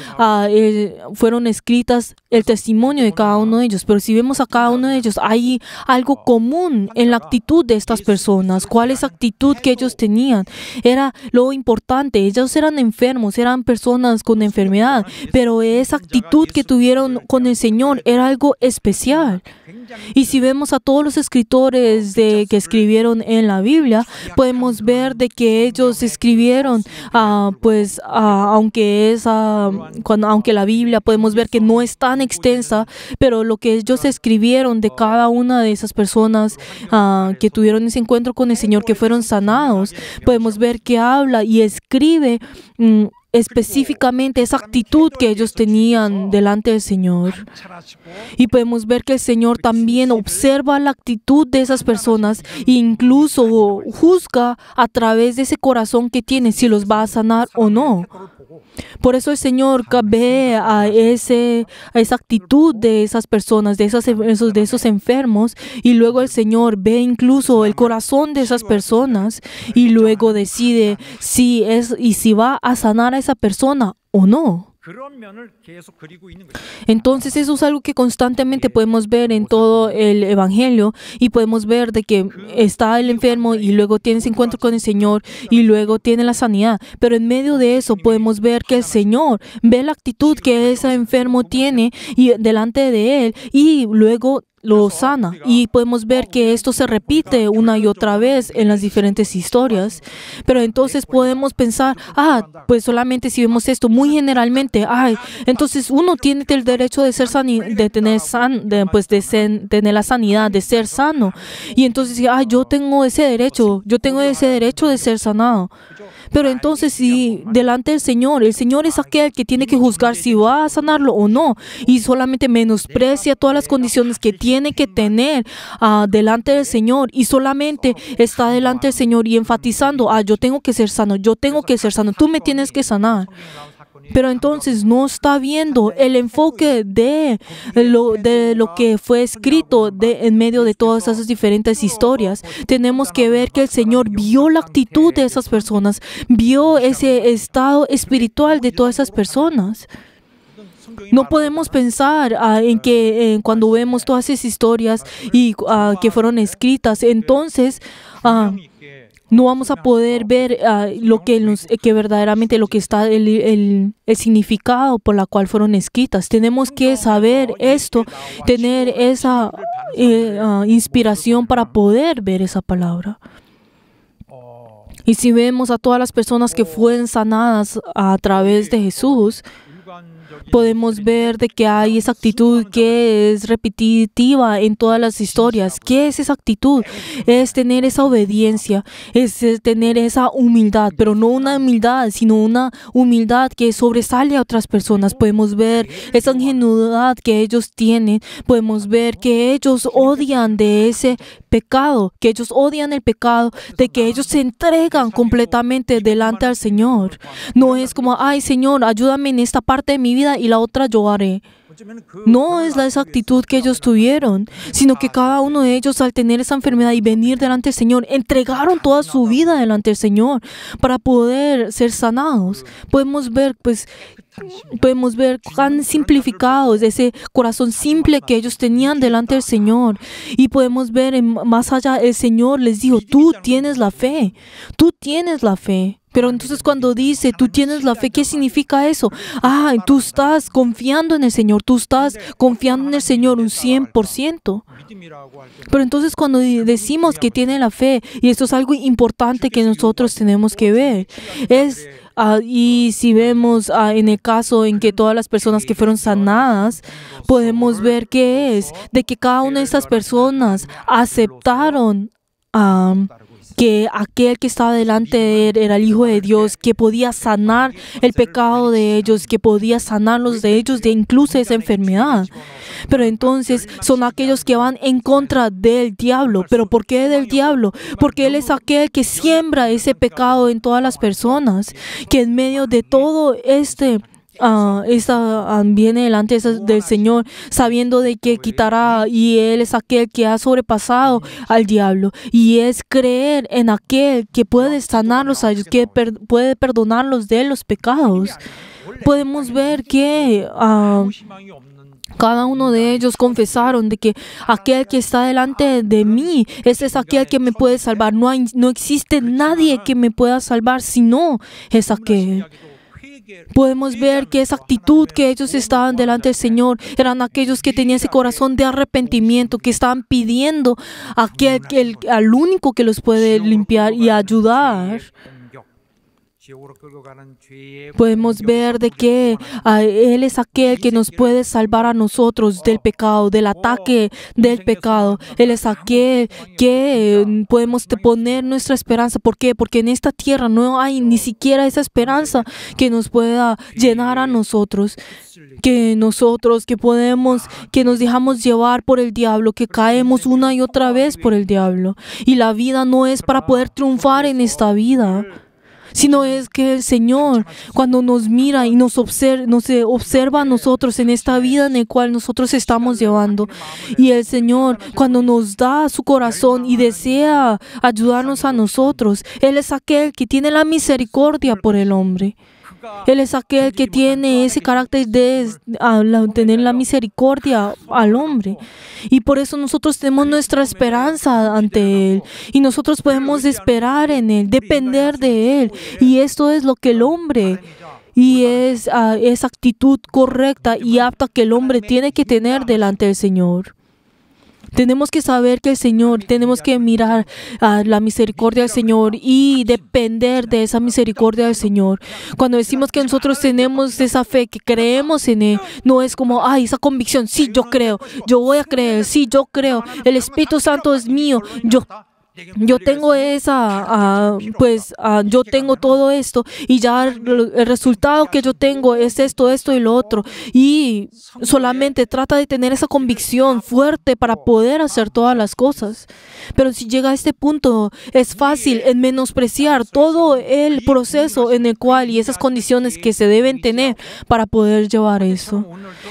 fueron escritas el testimonio de cada uno de ellos. Pero si vemos a cada uno de ellos, hay algo común en la actitud de estas personas. ¿Cuál es la actitud que ellos tenían? Era lo importante. Ellos eran enfermos, eran personas con enfermedad, pero esa actitud que tuvieron con el Señor era algo especial. Y si vemos a todos los escritores que escribieron en la Biblia, podemos ver de que ellos escribieron, aunque la Biblia podemos ver que no es tan extensa, pero lo que ellos escribieron de cada una de esas personas que tuvieron ese encuentro con el Señor, que fueron sanados, podemos ver que habla y escribe específicamente esa actitud que ellos tenían delante del Señor. Y podemos ver que el Señor también observa la actitud de esas personas e incluso juzga a través de ese corazón que tienen si los va a sanar o no. Por eso el Señor ve a esa actitud de esas personas, de esos enfermos, y luego el Señor ve incluso el corazón de esas personas y luego decide si va a sanar a esa persona o no. Entonces eso es algo que constantemente podemos ver en todo el Evangelio, y podemos ver de que está el enfermo y luego tiene ese encuentro con el Señor y luego tiene la sanidad. Pero en medio de eso podemos ver que el Señor ve la actitud que ese enfermo tiene y delante de él, y luego lo sana. Y podemos ver que esto se repite una y otra vez en las diferentes historias. Pero entonces podemos pensar, pues solamente si vemos esto muy generalmente, entonces uno tiene el derecho de ser tener la sanidad, de ser sano. Y entonces, yo tengo ese derecho de ser sanado. Pero entonces, si delante del Señor, el Señor es aquel que tiene que juzgar si va a sanarlo o no, y solamente menosprecia todas las condiciones que tiene que tener delante del Señor, y solamente está delante del Señor y enfatizando, yo tengo que ser sano, tú me tienes que sanar. Pero entonces no está viendo el enfoque de lo que fue escrito en medio de todas esas diferentes historias. Tenemos que ver que el Señor vio la actitud de esas personas, vio ese estado espiritual de todas esas personas. No podemos pensar en que cuando vemos todas esas historias y que fueron escritas, entonces no vamos a poder ver que verdaderamente lo que está el significado por la cual fueron escritas. Tenemos que saber esto, tener esa inspiración para poder ver esa palabra. Y si vemos a todas las personas que fueron sanadas a través de Jesús, podemos ver de que hay esa actitud que es repetitiva en todas las historias. ¿Qué es esa actitud? Es tener esa obediencia, es tener esa humildad, pero no una humildad, sino una humildad que sobresale a otras personas. Podemos ver esa ingenuidad que ellos tienen, podemos ver que ellos odian de ese pecado, que ellos odian el pecado, de que ellos se entregan completamente delante al Señor. No es como, Señor, ayúdame en esta parte de mi vida y la otra yo haré. No es esa actitud que ellos tuvieron, sino que cada uno de ellos, al tener esa enfermedad y venir delante del Señor, entregaron toda su vida delante del Señor para poder ser sanados. Podemos ver tan simplificados ese corazón simple que ellos tenían delante del Señor, y podemos ver más allá, el Señor les dijo, tú tienes la fe, Pero entonces cuando dice, tú tienes la fe, ¿qué significa eso? Tú estás confiando en el Señor, tú estás confiando en el Señor un 100%. Pero entonces cuando decimos que tiene la fe, y esto es algo importante que nosotros tenemos que ver, y si vemos en el caso en que todas las personas que fueron sanadas, podemos ver que es de que cada una de estas personas aceptaron que aquel que estaba delante de él era el Hijo de Dios, que podía sanar el pecado de ellos, que podía sanarlos de ellos de incluso esa enfermedad. Pero entonces son aquellos que van en contra del diablo. ¿Pero por qué del diablo? Porque él es aquel que siembra ese pecado en todas las personas, que en medio de todo viene delante del Señor sabiendo de que quitará, y Él es aquel que ha sobrepasado al diablo, y es creer en aquel que puede sanarlos a ellos, que puede perdonarlos de los pecados. Podemos ver que cada uno de ellos confesaron de que aquel que está delante de mí, ese es aquel que me puede salvar. No existe nadie que me pueda salvar sino es aquel. Podemos ver que esa actitud que ellos estaban delante del Señor eran aquellos que tenían ese corazón de arrepentimiento, que estaban pidiendo al único que los puede limpiar y ayudar. Podemos ver de que Él es aquel que nos puede salvar a nosotros del pecado, del ataque del pecado. Él es aquel que podemos poner nuestra esperanza. ¿Por qué? Porque en esta tierra no hay ni siquiera esa esperanza que nos pueda llenar a nosotros. Que nos dejamos llevar por el diablo, que caemos una y otra vez por el diablo. Y la vida no es para poder triunfar en esta vida, sino es que el Señor, cuando nos mira y nos observa a nosotros en esta vida en la cual nosotros estamos llevando, y el Señor, cuando nos da su corazón y desea ayudarnos a nosotros, Él es aquel que tiene la misericordia por el hombre. Él es aquel que tiene ese carácter de tener la misericordia al hombre. Y por eso nosotros tenemos nuestra esperanza ante Él. Y nosotros podemos esperar en Él, depender de Él. Y esto es lo que el hombre, y es esa actitud correcta y apta que el hombre tiene que tener delante del Señor. Tenemos que saber que el Señor, tenemos que mirar a la misericordia del Señor y depender de esa misericordia del Señor. Cuando decimos que nosotros tenemos esa fe, que creemos en Él, no es como, esa convicción, sí, yo creo, yo voy a creer, sí, yo creo, el Espíritu Santo es mío, yo tengo yo tengo todo esto y ya el resultado que yo tengo es esto y lo otro. Y solamente trata de tener esa convicción fuerte para poder hacer todas las cosas. Pero si llega a este punto, es fácil en menospreciar todo el proceso en el cual y esas condiciones que se deben tener para poder llevar eso.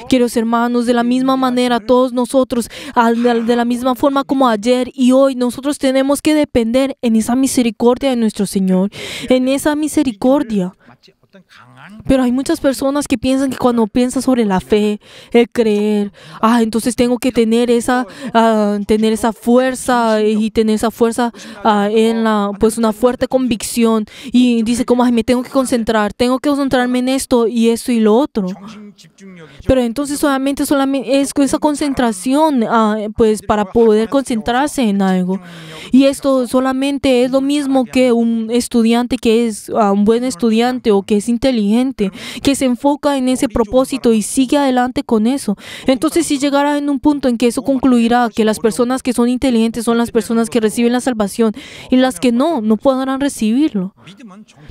Queridos hermanos, de la misma manera, todos nosotros, de la misma forma como ayer y hoy, nosotros tenemos que depender en esa misericordia de nuestro Señor, en esa misericordia. Pero hay muchas personas que piensan que cuando piensan sobre la fe, el creer, entonces tengo que tener esa fuerza y tener esa fuerza una fuerte convicción. Y dice como, me tengo que concentrarme en esto y lo otro. Pero entonces solamente es esa concentración, para poder concentrarse en algo. Y esto solamente es lo mismo que un estudiante que es un buen estudiante o que es inteligente, que se enfoca en ese propósito y sigue adelante con eso. Entonces, si llegara en un punto en que eso concluirá que las personas que son inteligentes son las personas que reciben la salvación y las que no podrán recibirlo.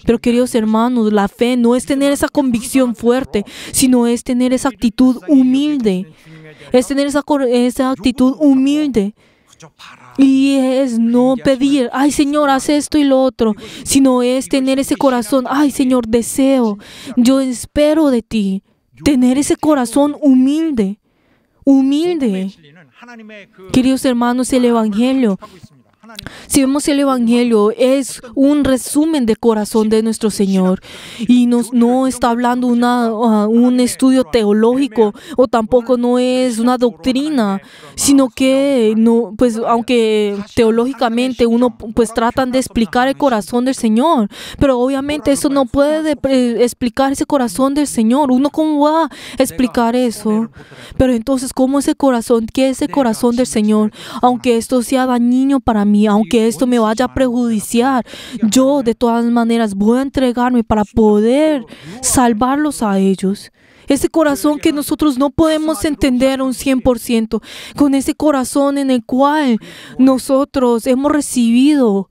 Pero queridos hermanos, la fe no es tener esa convicción fuerte, sino es tener esa actitud humilde. Es tener esa actitud humilde. Y es no pedir, Señor, haz esto y lo otro, sino es tener ese corazón, Señor, deseo, yo espero de ti. Tener ese corazón humilde. Queridos hermanos, el Evangelio Si vemos el Evangelio, es un resumen del corazón de nuestro Señor y no está hablando un estudio teológico o tampoco no es una doctrina, sino que no, pues aunque teológicamente uno pues tratan de explicar el corazón del Señor, pero obviamente eso no puede explicar ese corazón del Señor. Uno cómo va a explicar eso. Pero entonces, ¿cómo es el corazón? ¿Qué es el corazón del Señor? Aunque esto sea dañino para mí, aunque esto me vaya a perjudiciar, yo de todas maneras voy a entregarme para poder salvarlos a ellos. Ese corazón que nosotros no podemos entender un 100%, con ese corazón en el cual nosotros hemos recibido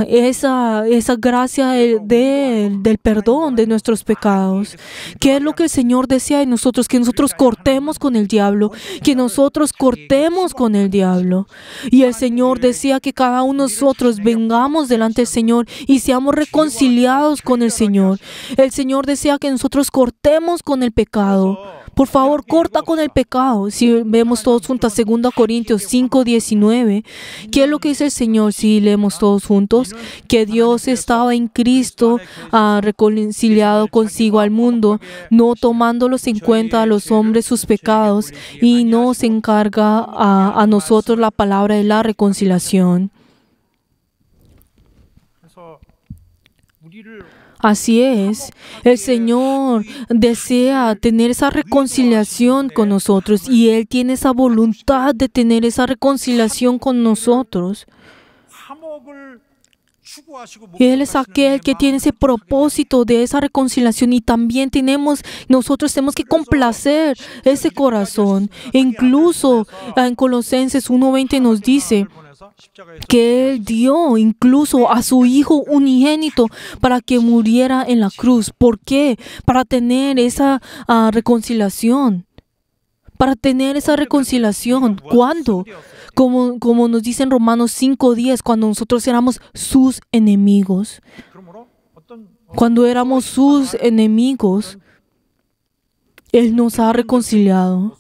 esa gracia del perdón de nuestros pecados. ¿Qué es lo que el Señor desea de nosotros? Que nosotros cortemos con el diablo, que nosotros cortemos con el diablo. Y el Señor desea que cada uno de nosotros vengamos delante del Señor y seamos reconciliados con el Señor. El Señor desea que nosotros cortemos con el pecado. Por favor, corta con el pecado. Si vemos todos juntos 2 Corintios 5:19, ¿qué es lo que dice el Señor si leemos todos juntos? Que Dios estaba en Cristo reconciliado consigo al mundo, no tomándolos en cuenta a los hombres sus pecados, y nos encarga a nosotros la palabra de la reconciliación. Así es, el Señor desea tener esa reconciliación con nosotros y Él tiene esa voluntad de tener esa reconciliación con nosotros. Él es aquel que tiene ese propósito de esa reconciliación y también nosotros tenemos que complacer ese corazón. E incluso en Colosenses 1:20 nos dice que Él dio incluso a su Hijo unigénito para que muriera en la cruz. ¿Por qué? Para tener esa reconciliación. Para tener esa reconciliación. ¿Cuándo? Como nos dice en Romanos 5:10, cuando nosotros éramos sus enemigos. Cuando éramos sus enemigos, Él nos ha reconciliado.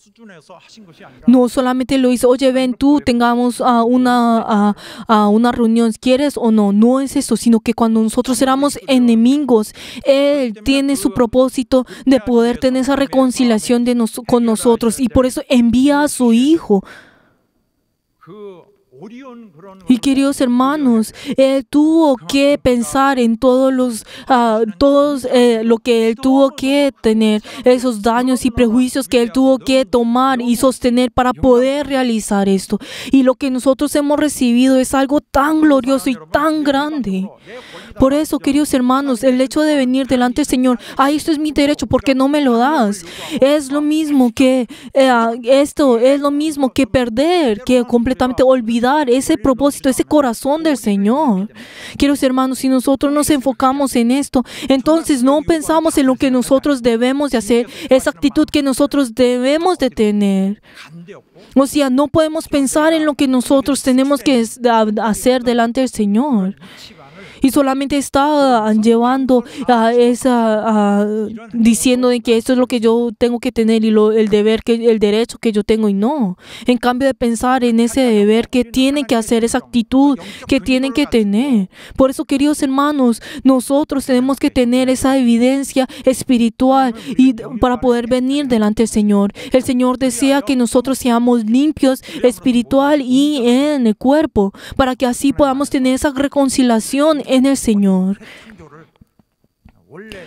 No solamente lo hizo, oye, ven tú, tengamos una reunión, ¿quieres o no? No es eso, sino que cuando nosotros éramos enemigos, Él tiene su propósito de poder tener esa reconciliación con nosotros y por eso envía a su Hijo. Y queridos hermanos, Él tuvo que pensar en lo que Él tuvo que tener, esos daños y prejuicios que Él tuvo que tomar y sostener para poder realizar esto. Y lo que nosotros hemos recibido es algo tan glorioso y tan grande. Por eso, queridos hermanos, el hecho de venir delante del Señor, esto es mi derecho, ¿por qué no me lo das? Es lo mismo que esto es lo mismo que perder, que completamente olvidar ese propósito, ese corazón del Señor. Queridos hermanos, si nosotros nos enfocamos en esto, entonces no pensamos en lo que nosotros debemos de hacer, esa actitud que nosotros debemos de tener. O sea, no podemos pensar en lo que nosotros tenemos que hacer delante del Señor. Y solamente está llevando diciendo de que esto es lo que yo tengo que tener y el derecho que yo tengo y no. En cambio de pensar en ese deber que tiene que hacer, esa actitud que tienen que tener. Por eso, queridos hermanos, nosotros tenemos que tener esa evidencia espiritual y para poder venir delante del Señor. El Señor desea que nosotros seamos limpios espiritual y en el cuerpo, para que así podamos tener esa reconciliación en el Señor.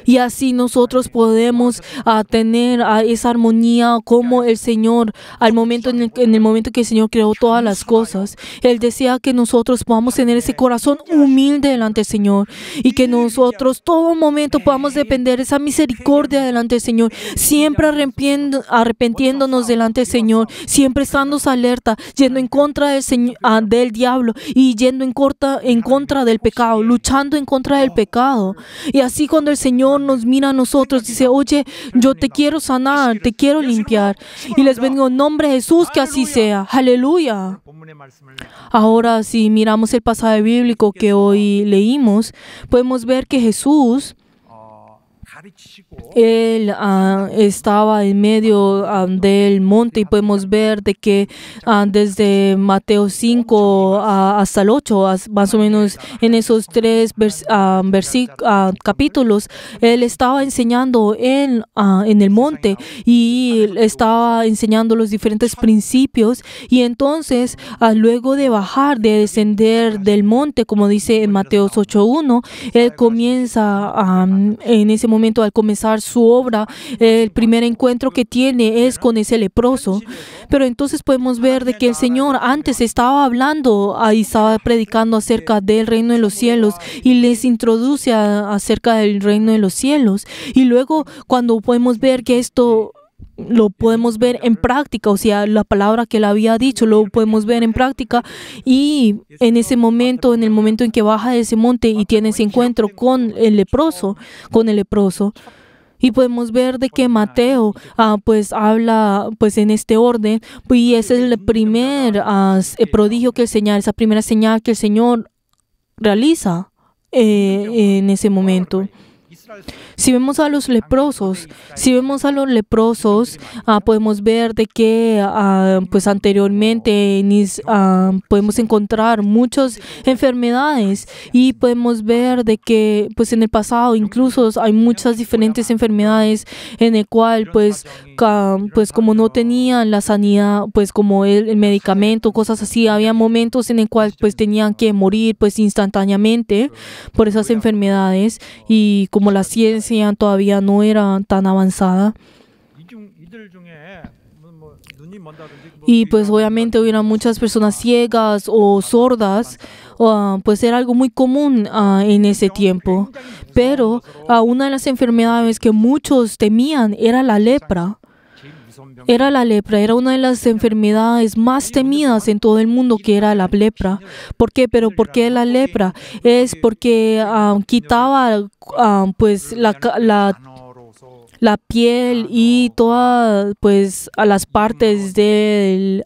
Y así nosotros podemos tener esa armonía como el Señor en el momento que el Señor creó todas las cosas. Él desea que nosotros podamos tener ese corazón humilde delante del Señor y que nosotros todo momento podamos depender de esa misericordia delante del Señor, siempre arrepentiéndonos delante del Señor, siempre estando alerta, yendo en contra del diablo y yendo en contra del pecado, luchando en contra del pecado. Y así cuando el Señor nos mira a nosotros, dice, oye, yo te quiero sanar, te quiero limpiar. Y les bendigo en nombre de Jesús, que así sea. Aleluya. Ahora, si miramos el pasaje bíblico que hoy leímos, podemos ver que Jesús Él estaba en medio del monte y podemos ver de que desde Mateo 5 hasta el 8, más o menos en esos tres capítulos, él estaba enseñando en el monte y estaba enseñando los diferentes principios. Y entonces, luego de bajar, de descender del monte, como dice en Mateo 8:1, él comienza en ese momento, al comenzar su obra, el primer encuentro que tiene es con ese leproso. Pero entonces podemos ver de que el Señor antes estaba hablando y estaba predicando acerca del reino de los cielos y les introduce acerca del reino de los cielos. Y luego, cuando podemos ver que esto lo podemos ver en práctica, o sea, la palabra que él había dicho, lo podemos ver en práctica. Y en ese momento, en el momento en que baja de ese monte y tiene ese encuentro con el leproso, y podemos ver de que Mateo pues habla pues en este orden, y ese es el primer prodigio que el Señor, esa primera señal que el Señor realiza en ese momento. Si vemos a los leprosos, podemos ver de que pues anteriormente podemos encontrar muchas enfermedades, y podemos ver de que pues en el pasado incluso hay muchas diferentes enfermedades en el cual pues como no tenían la sanidad, pues como el medicamento, cosas así, había momentos en el cual pues tenían que morir pues instantáneamente por esas enfermedades, y como la ciencia todavía no era tan avanzada. Y pues obviamente hubieran muchas personas ciegas o sordas, pues era algo muy común en ese tiempo. Pero una de las enfermedades que muchos temían era la lepra. Era una de las enfermedades más temidas en todo el mundo, que era la lepra. ¿Por qué? ¿Pero por qué la lepra? Es porque quitaba pues la piel y todas pues a las partes del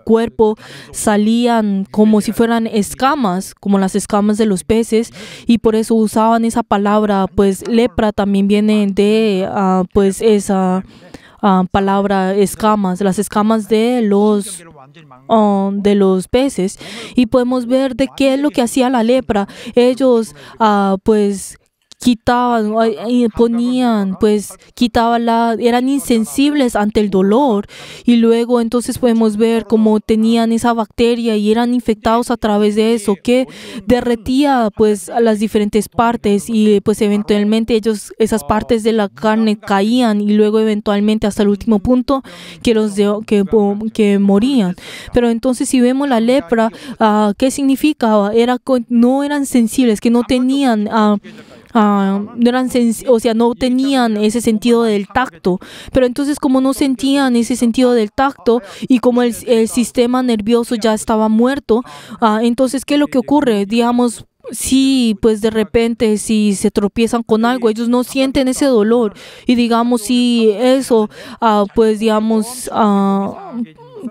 cuerpo salían como si fueran escamas, como las escamas de los peces, y por eso usaban esa palabra. Pues lepra también viene de pues esa palabra escamas, las escamas de los peces. Y podemos ver de qué es lo que hacía la lepra. Ellos pues quitaban, eran insensibles ante el dolor, y luego entonces podemos ver cómo tenían esa bacteria y eran infectados a través de eso, que derretía pues a las diferentes partes, y pues eventualmente esas partes de la carne caían, y luego eventualmente hasta el último punto que morían. Pero entonces, si vemos la lepra, ¿qué significaba? No eran sensibles, que no tenían no tenían ese sentido del tacto. Pero entonces, como no sentían ese sentido del tacto, y como el sistema nervioso ya estaba muerto, entonces, ¿qué es lo que ocurre? Digamos, si pues de repente si se tropiezan con algo, ellos no sienten ese dolor, y digamos si eso pues digamos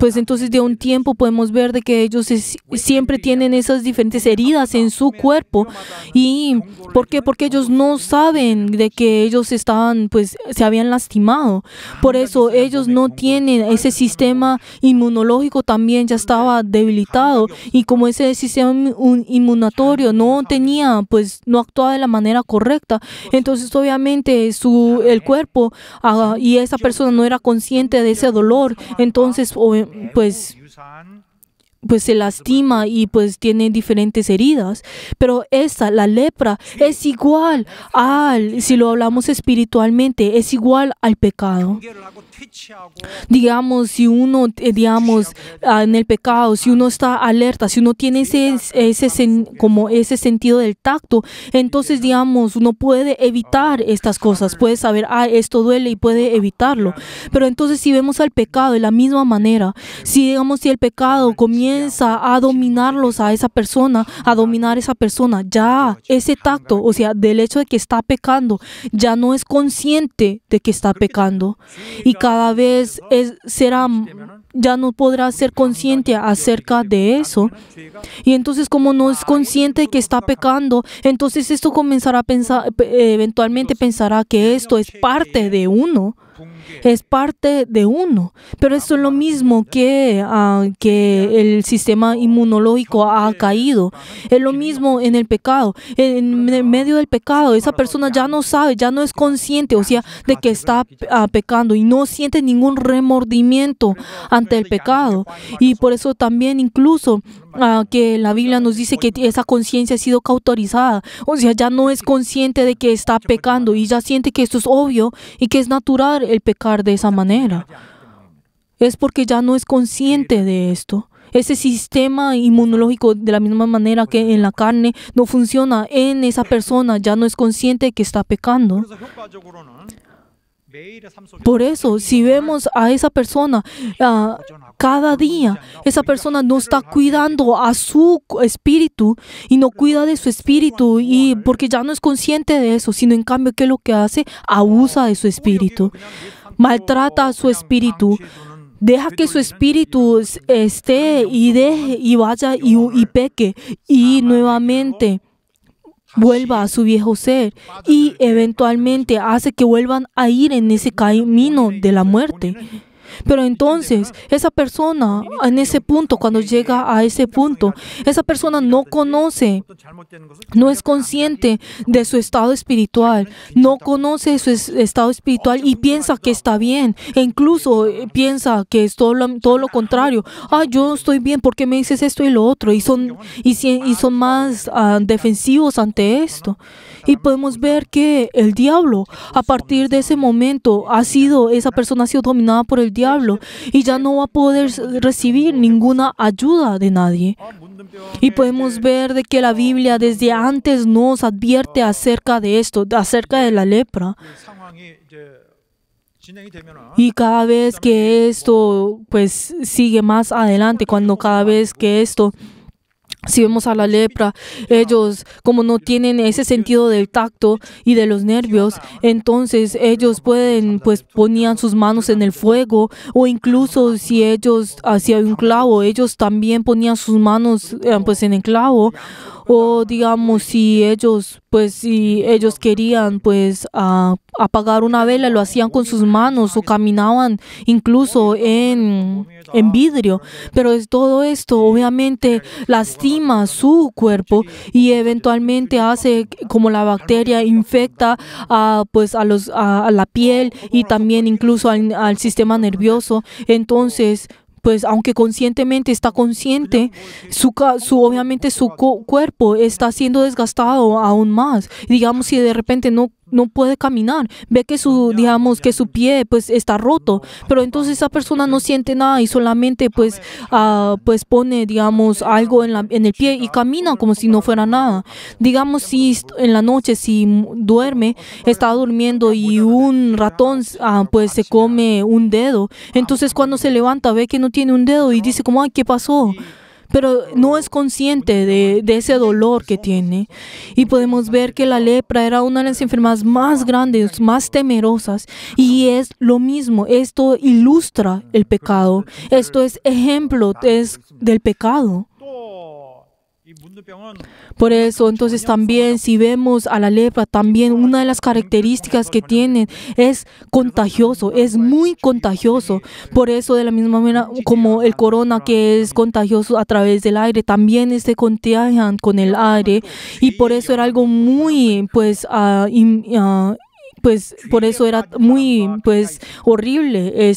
pues entonces de un tiempo podemos ver de que ellos siempre tienen esas diferentes heridas en su cuerpo. ¿Y por qué? Porque ellos no saben de que ellos se habían lastimado. Por eso ellos no tienen ese sistema inmunológico, también ya estaba debilitado, y como ese sistema inmunatorio no actuaba de la manera correcta, entonces obviamente el cuerpo y esa persona no era consciente de ese dolor, entonces pues se lastima y pues tiene diferentes heridas. Pero la lepra es igual si lo hablamos espiritualmente, es igual al pecado. Digamos, si uno, en el pecado, si uno está alerta, si uno tiene ese sentido del tacto, entonces, digamos, uno puede evitar estas cosas, puede saber, esto duele, y puede evitarlo. Pero entonces, si vemos al pecado de la misma manera, si el pecado comienza a dominarlos a dominar esa persona, ya ese tacto, o sea, del hecho de que está pecando, ya no es consciente de que está pecando. Y cada vez será ya no podrá ser consciente acerca de eso. Y entonces, como no es consciente de que está pecando, entonces esto comenzará a pensar, eventualmente pensará que esto es parte de uno. Es parte de uno, pero esto es lo mismo que el sistema inmunológico ha caído. Es lo mismo en el pecado. En medio del pecado, esa persona ya no sabe, ya no es consciente, o sea, de que está pecando y no siente ningún remordimiento ante el pecado. Y por eso también incluso que la Biblia nos dice que esa conciencia ha sido cauterizada. O sea, ya no es consciente de que está pecando y ya siente que esto es obvio y que es natural el pecar de esa manera. Es porque ya no es consciente de esto. Ese sistema inmunológico, de la misma manera que en la carne, no funciona en esa persona, ya no es consciente de que está pecando. Por eso, si vemos a esa persona cada día, esa persona no está cuidando a su espíritu y no cuida de su espíritu, y porque ya no es consciente de eso, sino en cambio, ¿qué es lo que hace? Abusa de su espíritu, maltrata a su espíritu, deja que su espíritu esté y vaya y peque y nuevamente vuelva a su viejo ser y eventualmente hace que vuelvan a ir en ese camino de la muerte. Pero entonces, esa persona, en ese punto, cuando llega a ese punto, esa persona no conoce, no es consciente de su estado espiritual, no conoce su estado espiritual y piensa que está bien, e incluso piensa que es todo lo contrario. Yo estoy bien, ¿por qué me dices esto y lo otro? Y son más defensivos ante esto. Y podemos ver que el diablo, a partir de ese momento, esa persona ha sido dominada por el diablo y ya no va a poder recibir ninguna ayuda de nadie. Y podemos ver de que la Biblia desde antes nos advierte acerca de esto, acerca de la lepra. Y cada vez que esto pues sigue más adelante, si vemos a la lepra, ellos como no tienen ese sentido del tacto y de los nervios, entonces ellos ponían sus manos en el fuego, o incluso si ellos hacían un clavo, ellos también ponían sus manos en el clavo. O digamos, si ellos querían apagar una vela, lo hacían con sus manos o caminaban incluso en vidrio. Pero todo esto obviamente lastima su cuerpo y eventualmente hace como la bacteria infecta a la piel y también incluso al sistema nervioso. Entonces, aunque conscientemente está consciente, obviamente su cuerpo está siendo desgastado aún más. Digamos, si de repente no puede caminar, ve que su pie está roto, pero entonces esa persona no siente nada y solamente pone algo en el pie y camina como si no fuera nada. Digamos, si en la noche, si está durmiendo y un ratón se come un dedo, entonces cuando se levanta ve que no tiene un dedo y dice como, ¿qué pasó? Pero no es consciente de ese dolor que tiene. Y podemos ver que la lepra era una de las enfermedades más grandes, más temerosas. Y es lo mismo, esto ilustra el pecado. Esto es ejemplo del pecado. Por eso, entonces también si vemos a la lepra, también una de las características que tienen es contagioso, es muy contagioso. Por eso, de la misma manera como el corona, que es contagioso a través del aire, también se contagian con el aire, y por eso era algo muy por eso era muy horrible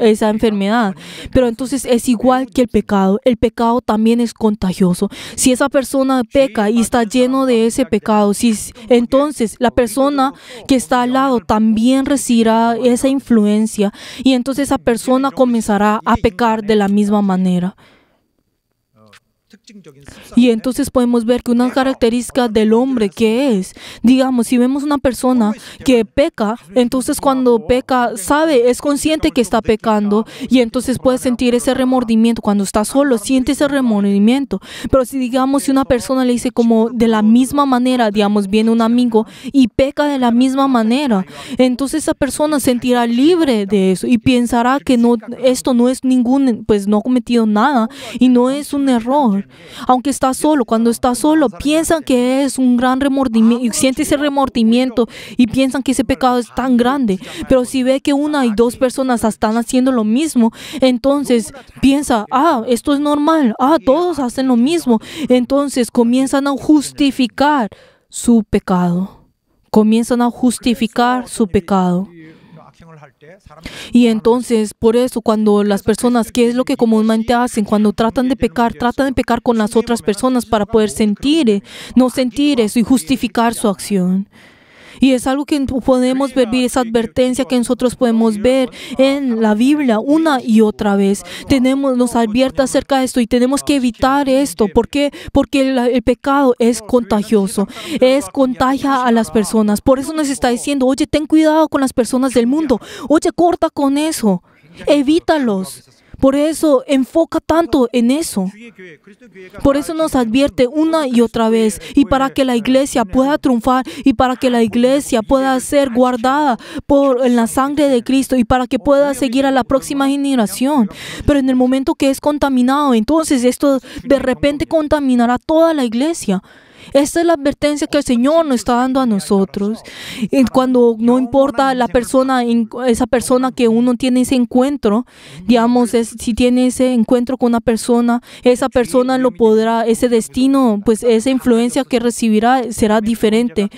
esa enfermedad. Pero entonces es igual que el pecado. El pecado también es contagioso. Si esa persona peca y está lleno de ese pecado, entonces la persona que está al lado también recibirá esa influencia, y entonces esa persona comenzará a pecar de la misma manera. Y entonces podemos ver que una característica del hombre que es, digamos, si vemos una persona que peca, entonces cuando peca, sabe, es consciente que está pecando y entonces puede sentir ese remordimiento. Cuando está solo, siente ese remordimiento. Pero si digamos, si una persona le dice como de la misma manera, digamos, viene un amigo y peca de la misma manera, entonces esa persona sentirá libre de eso y pensará que no, esto no es ningún, pues no ha cometido nada y no es un error. Aunque está solo, cuando está solo, piensan que es un gran remordimiento, y siente ese remordimiento y piensan que ese pecado es tan grande. Pero si ve que una y dos personas están haciendo lo mismo, entonces piensa, esto es normal, todos hacen lo mismo. Entonces comienzan a justificar su pecado. Comienzan a justificar su pecado. Y entonces, por eso, cuando las personas, ¿qué es lo que comúnmente hacen? Cuando tratan de pecar con las otras personas para poder no sentir eso y justificar su acción. Y es algo que podemos ver, esa advertencia que nosotros podemos ver en la Biblia una y otra vez. Nos advierte acerca de esto y tenemos que evitar esto. ¿Por qué? Porque el pecado es contagioso, contagia a las personas. Por eso nos está diciendo, oye, ten cuidado con las personas del mundo. Oye, corta con eso, evítalos. Por eso enfoca tanto en eso. Por eso nos advierte una y otra vez. Y para que la iglesia pueda triunfar y para que la iglesia pueda ser guardada en la sangre de Cristo y para que pueda seguir a la próxima generación. Pero en el momento que es contaminado, entonces esto de repente contaminará toda la iglesia. Esta es la advertencia que el Señor nos está dando a nosotros. Cuando no importa la persona, esa persona que uno tiene ese encuentro, digamos, si tiene ese encuentro con una persona, esa persona lo podrá, ese destino, pues esa influencia que recibirá será diferente,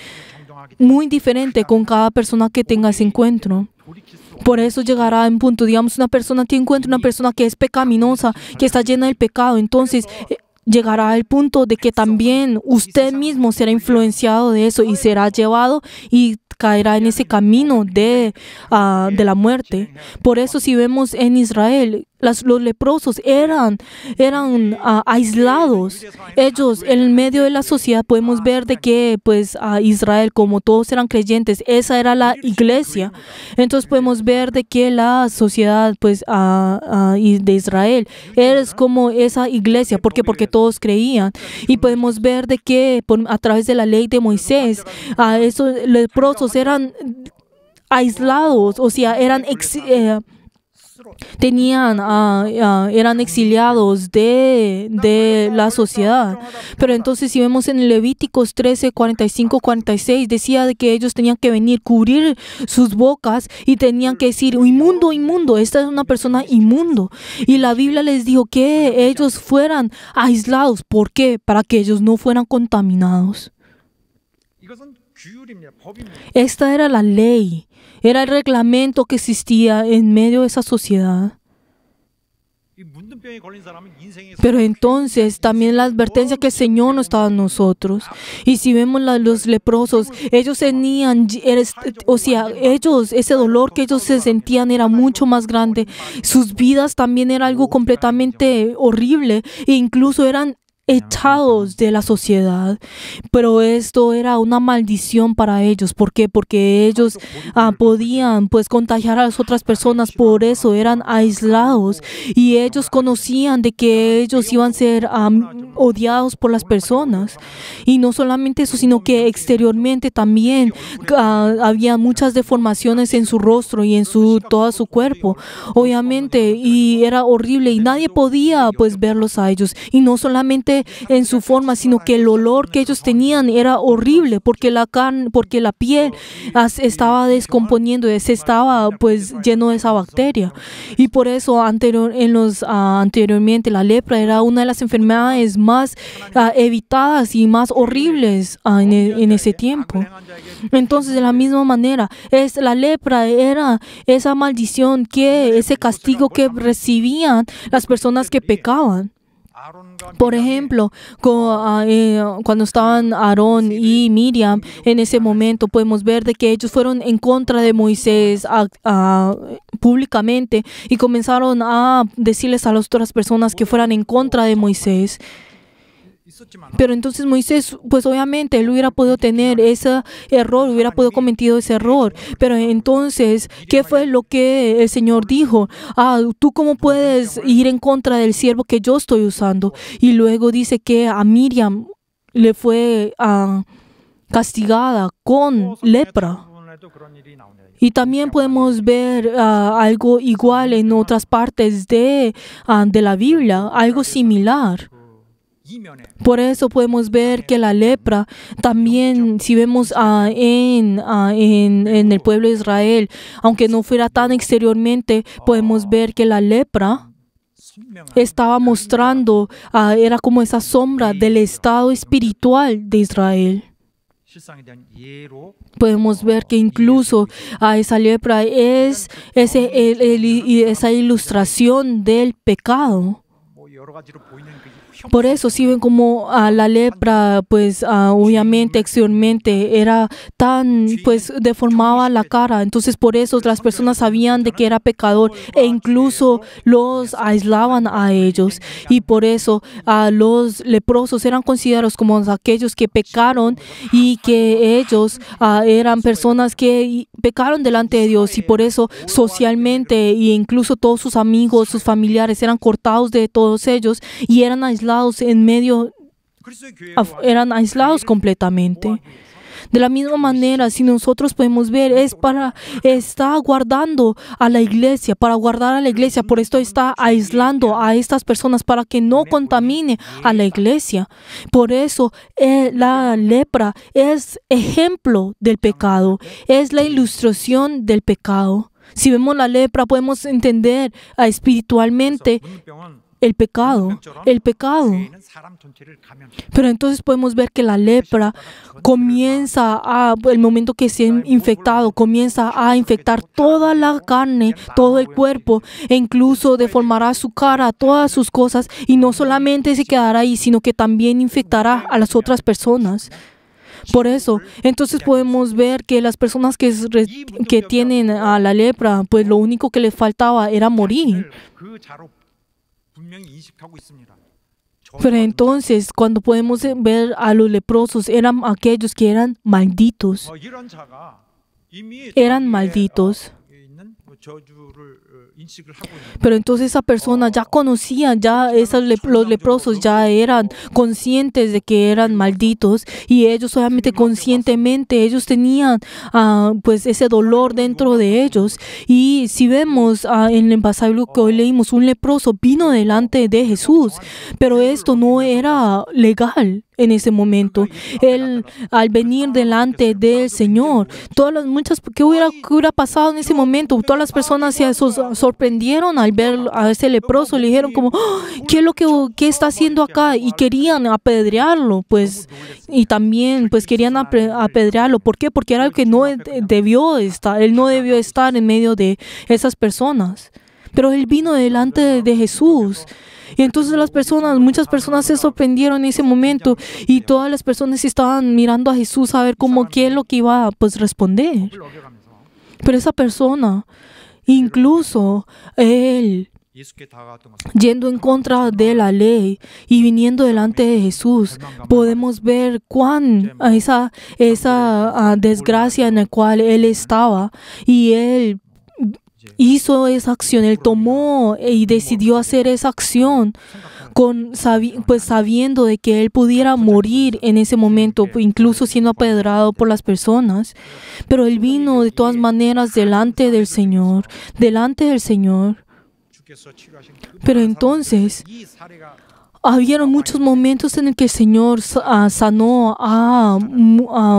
muy diferente con cada persona que tenga ese encuentro. Por eso llegará en punto, digamos, una persona que encuentra una persona que es pecaminosa, que está llena del pecado, entonces llegará al punto de que también usted mismo será influenciado de eso y será llevado y caerá en ese camino de la muerte. Por eso si vemos en Israel, los leprosos eran aislados. Ellos, en medio de la sociedad, podemos ver de que pues Israel, como todos eran creyentes, esa era la iglesia. Entonces podemos ver de que la sociedad pues de Israel es como esa iglesia. ¿Por qué? Porque todos creían. Y podemos ver de que a través de la ley de Moisés, esos leprosos eran aislados, o sea, eran exiliados de la sociedad. Pero entonces si vemos en Levíticos 13, 45, 46, decía de que ellos tenían que venir, cubrir sus bocas y tenían que decir, inmundo, inmundo, esta es una persona inmundo. Y la Biblia les dijo que ellos fueran aislados. ¿Por qué? Para que ellos no fueran contaminados. Esta era la ley, era el reglamento que existía en medio de esa sociedad. Pero entonces también la advertencia que el Señor nos está dando a nosotros. Y si vemos los leprosos, ellos tenían, ese dolor que ellos se sentían era mucho más grande. Sus vidas también era algo completamente horrible e incluso eran echados de la sociedad, pero esto era una maldición para ellos. ¿Por qué? Porque ellos podían pues contagiar a las otras personas, por eso eran aislados y ellos conocían de que ellos iban a ser odiados por las personas. Y no solamente eso, sino que exteriormente también había muchas deformaciones en su rostro y en todo su cuerpo, obviamente, y era horrible y nadie podía pues verlos a ellos. Y no solamente en su forma, sino que el olor que ellos tenían era horrible, porque la piel estaba descomponiendo, se estaba pues lleno de esa bacteria. Y por eso anteriormente la lepra era una de las enfermedades más evitadas y más horribles en ese tiempo. Entonces, de la misma manera, la lepra era esa maldición, ese castigo que recibían las personas que pecaban. Por ejemplo, cuando estaban Aarón y Miriam, en ese momento podemos ver de que ellos fueron en contra de Moisés públicamente y comenzaron a decirles a las otras personas que fueran en contra de Moisés. Pero entonces Moisés, pues obviamente él hubiera podido tener ese error, hubiera podido cometido ese error. Pero entonces, ¿qué fue lo que el Señor dijo? ¿Tú cómo puedes ir en contra del siervo que yo estoy usando? Y luego dice que a Miriam le fue castigada con lepra. Y también podemos ver algo igual en otras partes de la Biblia, algo similar. Por eso podemos ver que la lepra también, si vemos en el pueblo de Israel, aunque no fuera tan exteriormente, podemos ver que la lepra estaba mostrando, era como esa sombra del estado espiritual de Israel. Podemos ver que incluso esa lepra es esa ilustración del pecado. Por eso, si ven como la lepra, pues obviamente exteriormente era tan, pues deformaba la cara. Entonces por eso las personas sabían de que era pecador e incluso los aislaban a ellos. Y por eso los leprosos eran considerados como aquellos que pecaron y que ellos eran personas que pecaron delante de Dios. Y por eso socialmente e incluso todos sus amigos, sus familiares eran cortados de todos ellos y eran aislados eran aislados completamente. De la misma manera, si nosotros podemos ver, está guardando a la iglesia, para guardar a la iglesia, por esto está aislando a estas personas para que no contamine a la iglesia. Por eso la lepra es ejemplo del pecado, es la ilustración del pecado. Si vemos la lepra, podemos entender espiritualmente el pecado. Pero entonces podemos ver que la lepra comienza el momento que se ha infectado, comienza a infectar toda la carne, todo el cuerpo, e incluso deformará su cara, todas sus cosas, y no solamente se quedará ahí, sino que también infectará a las otras personas. Por eso, entonces podemos ver que las personas que tienen a la lepra, pues lo único que les faltaba era morir. Pero entonces, cuando podemos ver a los leprosos, eran aquellos que eran malditos. Eran malditos. Pero entonces esa persona ya conocía, los leprosos ya eran conscientes de que eran malditos y ellos solamente conscientemente, ellos tenían pues ese dolor dentro de ellos. Y si vemos en el pasaje que hoy leímos, un leproso vino delante de Jesús, pero esto no era legal. En ese momento, él al venir delante del Señor, ¿qué hubiera pasado en ese momento? Todas las personas se sorprendieron al ver a ese leproso, le dijeron como, ¿qué está haciendo acá? Y querían apedrearlo, pues, y también pues querían apedrearlo. ¿Por qué? Porque era algo que no debió estar, él no debió estar en medio de esas personas. Pero él vino delante de Jesús. Y entonces muchas personas se sorprendieron en ese momento y todas las personas estaban mirando a Jesús a ver qué es lo que iba a responder. Pero esa persona, incluso él, yendo en contra de la ley y viniendo delante de Jesús, podemos ver esa desgracia en la cual él estaba y él hizo esa acción, él tomó y decidió hacer esa acción pues sabiendo de que él pudiera morir en ese momento, incluso siendo apedrado por las personas. Pero él vino de todas maneras delante del Señor. Pero entonces, habieron muchos momentos en el que el Señor sanó a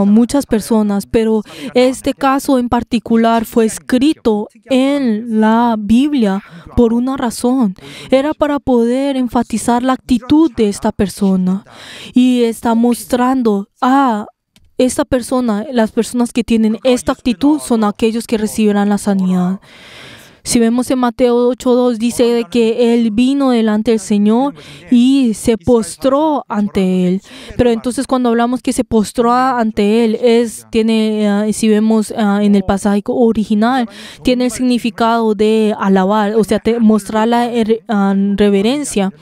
muchas personas, pero este caso en particular fue escrito en la Biblia por una razón. Era para poder enfatizar la actitud de esta persona y está mostrando esta persona, las personas que tienen esta actitud son aquellos que recibirán la sanidad. Si vemos en Mateo 8:2, dice de que él vino delante del Señor y se postró ante él. Pero entonces cuando hablamos que se postró ante él, si vemos en el pasaje original, tiene el significado de alabar, o sea, mostrar la reverencia.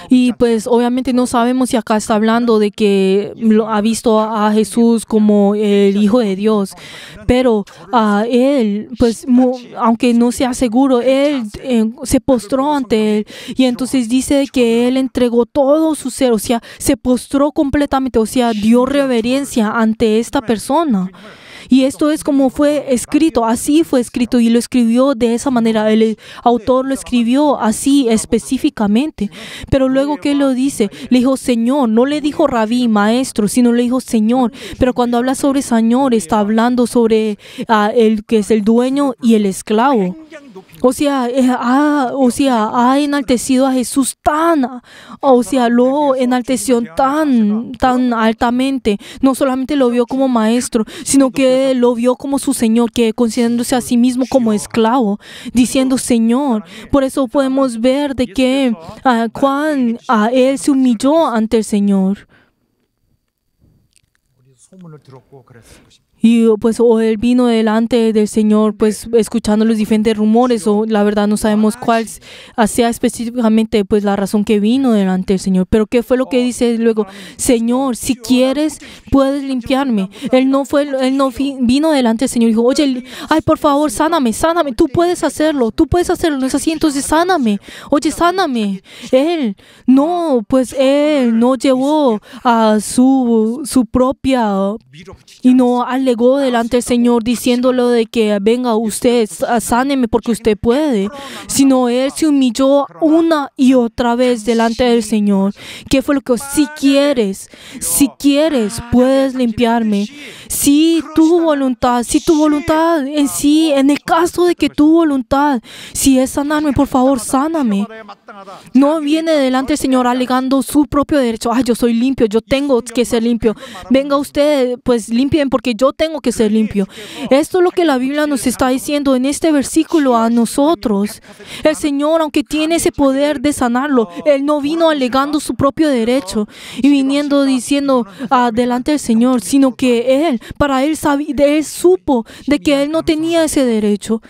Y pues obviamente no sabemos si acá está hablando de que ha visto a Jesús como el Hijo de Dios, pero él, pues aunque no sea seguro, él se postró ante él y entonces dice que él entregó todo su ser, o sea, se postró completamente, o sea, dio reverencia ante esta persona. Y esto es como fue escrito, así fue escrito y lo escribió de esa manera. El autor lo escribió así específicamente. Pero luego que lo dice, le dijo Señor, no le dijo Rabí, maestro, sino le dijo Señor. Pero cuando habla sobre Señor, está hablando sobre el que es el dueño y el esclavo. O sea, ha enaltecido a Jesús lo enalteció tan altamente. No solamente lo vio como maestro, sino que lo vio como su Señor, que considerándose a sí mismo como esclavo, diciendo Señor. Por eso podemos ver de que cuán él se humilló ante el Señor. Y pues o él vino delante del Señor, pues escuchando los diferentes rumores, o la verdad no sabemos cuál sea específicamente pues la razón que vino delante del Señor. Pero ¿qué fue lo que dice luego? Señor, si quieres, puedes limpiarme. Él no vino delante del Señor y dijo, oye, ay, por favor, sáname, tú puedes hacerlo, no es así, entonces sáname, oye, sáname. Él no llevó a su propia y no alegó delante del Señor diciéndolo de que venga usted, sáneme porque usted puede, sino él se humilló una y otra vez delante del Señor. ¿Qué fue lo que? Si quieres, puedes limpiarme. Si tu voluntad en sí, en el caso de que tu voluntad, si es sanarme, por favor, sáname. No viene delante del Señor alegando su propio derecho. Yo soy limpio, yo tengo que ser limpio. Venga usted, pues limpien porque yo tengo que ser limpio. Esto es lo que la Biblia nos está diciendo en este versículo a nosotros. El Señor, aunque tiene ese poder de sanarlo, Él no vino alegando su propio derecho y viniendo diciendo delante del Señor, sino que Él supo de que Él no tenía ese derecho,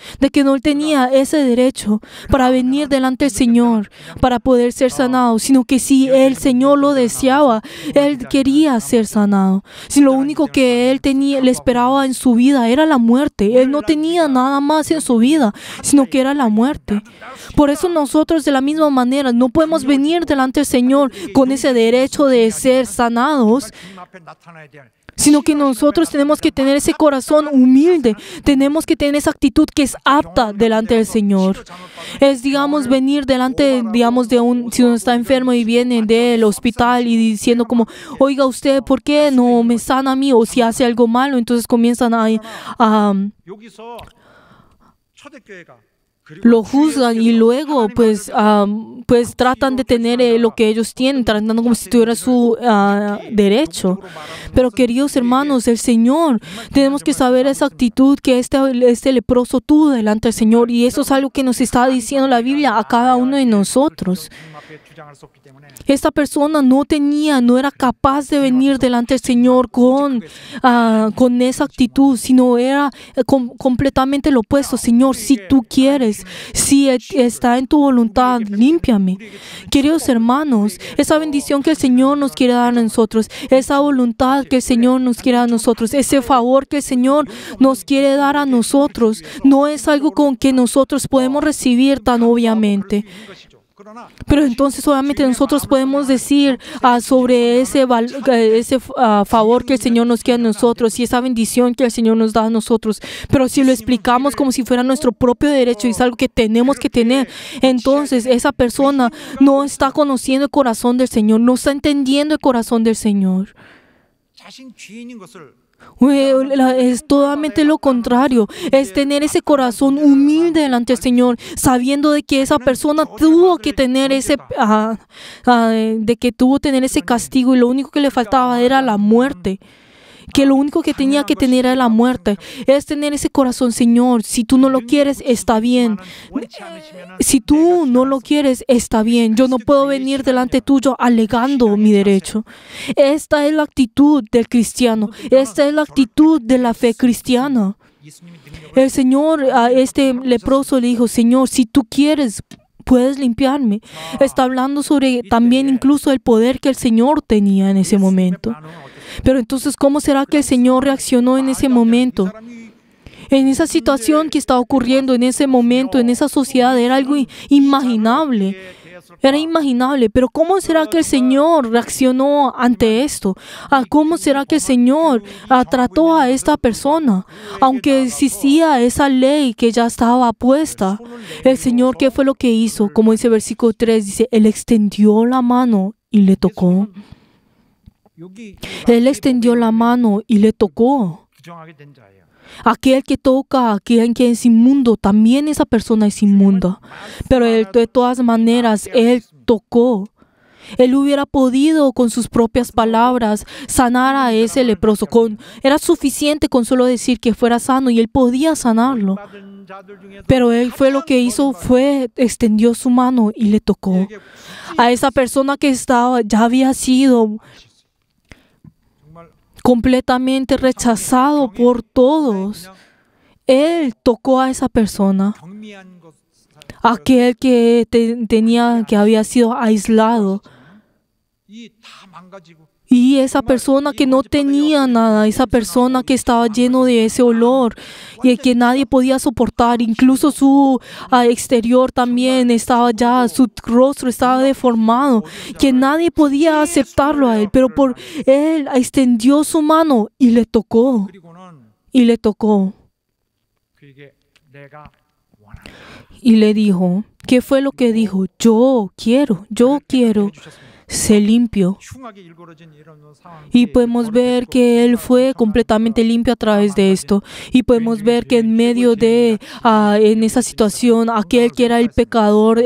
para venir delante del Señor, para poder ser sanado, sino que si el Señor lo deseaba, Él quería ser sanado. Si lo único que Él le esperaba en su vida era la muerte, Él no tenía nada más en su vida, sino que era la muerte. Por eso nosotros de la misma manera no podemos venir delante del Señor con ese derecho de ser sanados, sino que nosotros tenemos que tener ese corazón humilde, tenemos que tener esa actitud que es apta delante del Señor. Es, venir delante, si uno está enfermo y viene del hospital y diciendo como, oiga usted, ¿por qué no me sana a mí? O si hace algo malo, entonces comienzan lo juzgan y luego pues tratan de tener lo que ellos tienen, tratando como si tuviera su derecho. Pero queridos hermanos, el Señor, tenemos que saber esa actitud que este leproso tuvo delante del Señor, y eso es algo que nos está diciendo la Biblia a cada uno de nosotros. Esta persona no era capaz de venir delante del Señor con esa actitud, sino era completamente lo opuesto. Señor, si tú quieres, si está en tu voluntad, límpiame. Queridos hermanos, esa bendición que el Señor nos quiere dar a nosotros, esa voluntad que el Señor nos quiere dar a nosotros, ese favor que el Señor nos quiere dar a nosotros, no es algo con que nosotros podemos recibir tan obviamente. Pero entonces obviamente nosotros podemos decir sobre ese favor que el Señor nos quiere a nosotros y esa bendición que el Señor nos da a nosotros. Pero si lo explicamos como si fuera nuestro propio derecho y es algo que tenemos que tener, entonces esa persona no está conociendo el corazón del Señor, no está entendiendo el corazón del Señor. Es totalmente lo contrario, es tener ese corazón humilde delante del Señor, sabiendo de que esa persona tuvo que tener ese castigo y lo único que le faltaba era la muerte. Que lo único que tenía que tener era la muerte. Es tener ese corazón, Señor, si tú no lo quieres, está bien. Si tú no lo quieres, está bien. Yo no puedo venir delante tuyo alegando mi derecho. Esta es la actitud del cristiano. Esta es la actitud de la fe cristiana. El Señor a este leproso le dijo, Señor, si tú quieres, puedes limpiarme. Está hablando sobre también incluso el poder que el Señor tenía en ese momento. Pero entonces, ¿cómo será que el Señor reaccionó en ese momento? En esa situación que estaba ocurriendo en ese momento, en esa sociedad, era algo inimaginable. Era inimaginable, pero ¿cómo será que el Señor reaccionó ante esto? ¿Cómo será que el Señor trató a esta persona? Aunque existía esa ley que ya estaba puesta, el Señor, ¿qué fue lo que hizo? Como dice el versículo 3, dice, Él extendió la mano y le tocó. Él extendió la mano y le tocó. Aquel que toca a quien es inmundo, también esa persona es inmunda. Pero él, de todas maneras, Él tocó. Él hubiera podido con sus propias palabras sanar a ese leproso. Era suficiente con solo decir que fuera sano y Él podía sanarlo. Pero Él fue lo que hizo, extendió su mano y le tocó. A esa persona que ya había sido completamente rechazado por todos. Él tocó a esa persona, aquel que que había sido aislado. Y esa persona que no tenía nada, esa persona que estaba lleno de ese olor y que nadie podía soportar, incluso su exterior también estaba ya, su rostro estaba deformado, que nadie podía aceptarlo a él, pero por él extendió su mano y le tocó, y le tocó. Y le dijo, ¿qué fue lo que dijo? Yo quiero ser limpio. Y podemos ver que Él fue completamente limpio a través de esto. Y podemos ver que en medio de, en esa situación, aquel que era el pecador,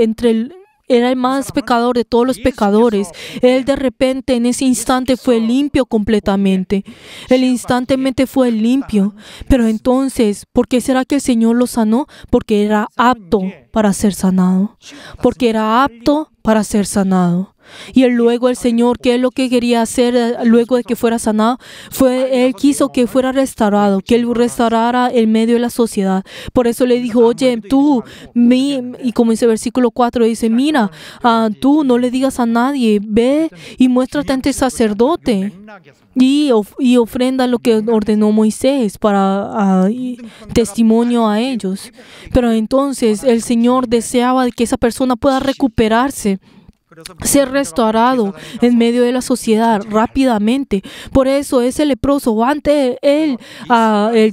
era el más pecador de todos los pecadores, Él de repente en ese instante fue limpio completamente. Él instantáneamente fue limpio. Pero entonces, ¿por qué será que el Señor lo sanó? Porque era apto para ser sanado. Porque era apto para ser sanado. Y luego el Señor, ¿qué es lo que quería hacer luego de que fuera sanado? Él quiso que fuera restaurado, que Él restaurara el medio de la sociedad. Por eso le dijo, oye, y como dice el versículo 4, dice, mira, tú no le digas a nadie, ve y muéstrate ante el sacerdote. Y ofrenda lo que ordenó Moisés para testimonio a ellos. Pero entonces el Señor deseaba que esa persona pueda recuperarse, ser restaurado en medio de la sociedad rápidamente. Por eso ese leproso va ante el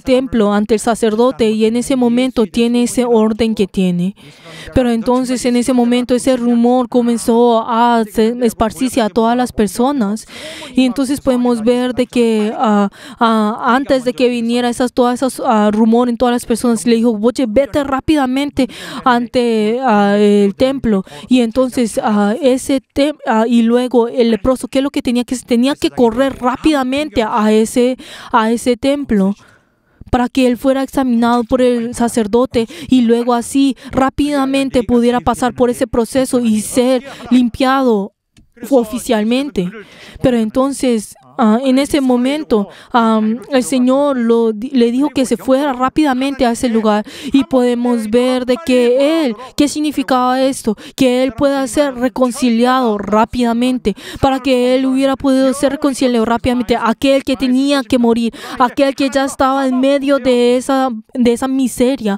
templo, ante el sacerdote, y en ese momento tiene ese orden que tiene. Pero entonces en ese momento ese rumor comenzó a esparcirse a todas las personas. Y entonces podemos ver de que antes de que viniera todas esas rumores en todas las personas, le dijo, oye, vete rápidamente ante el templo. Y entonces y luego el leproso, ¿qué es lo que tenía que hacer? Tenía que correr rápidamente a ese templo para que él fuera examinado por el sacerdote y luego así rápidamente pudiera pasar por ese proceso y ser limpiado oficialmente. Pero entonces en ese momento el Señor le dijo que se fuera rápidamente a ese lugar, y podemos ver de que ¿qué significaba esto? Que él pueda ser reconciliado rápidamente, para que él hubiera podido ser reconciliado rápidamente. Aquel que tenía que morir, aquel que ya estaba en medio de esa miseria,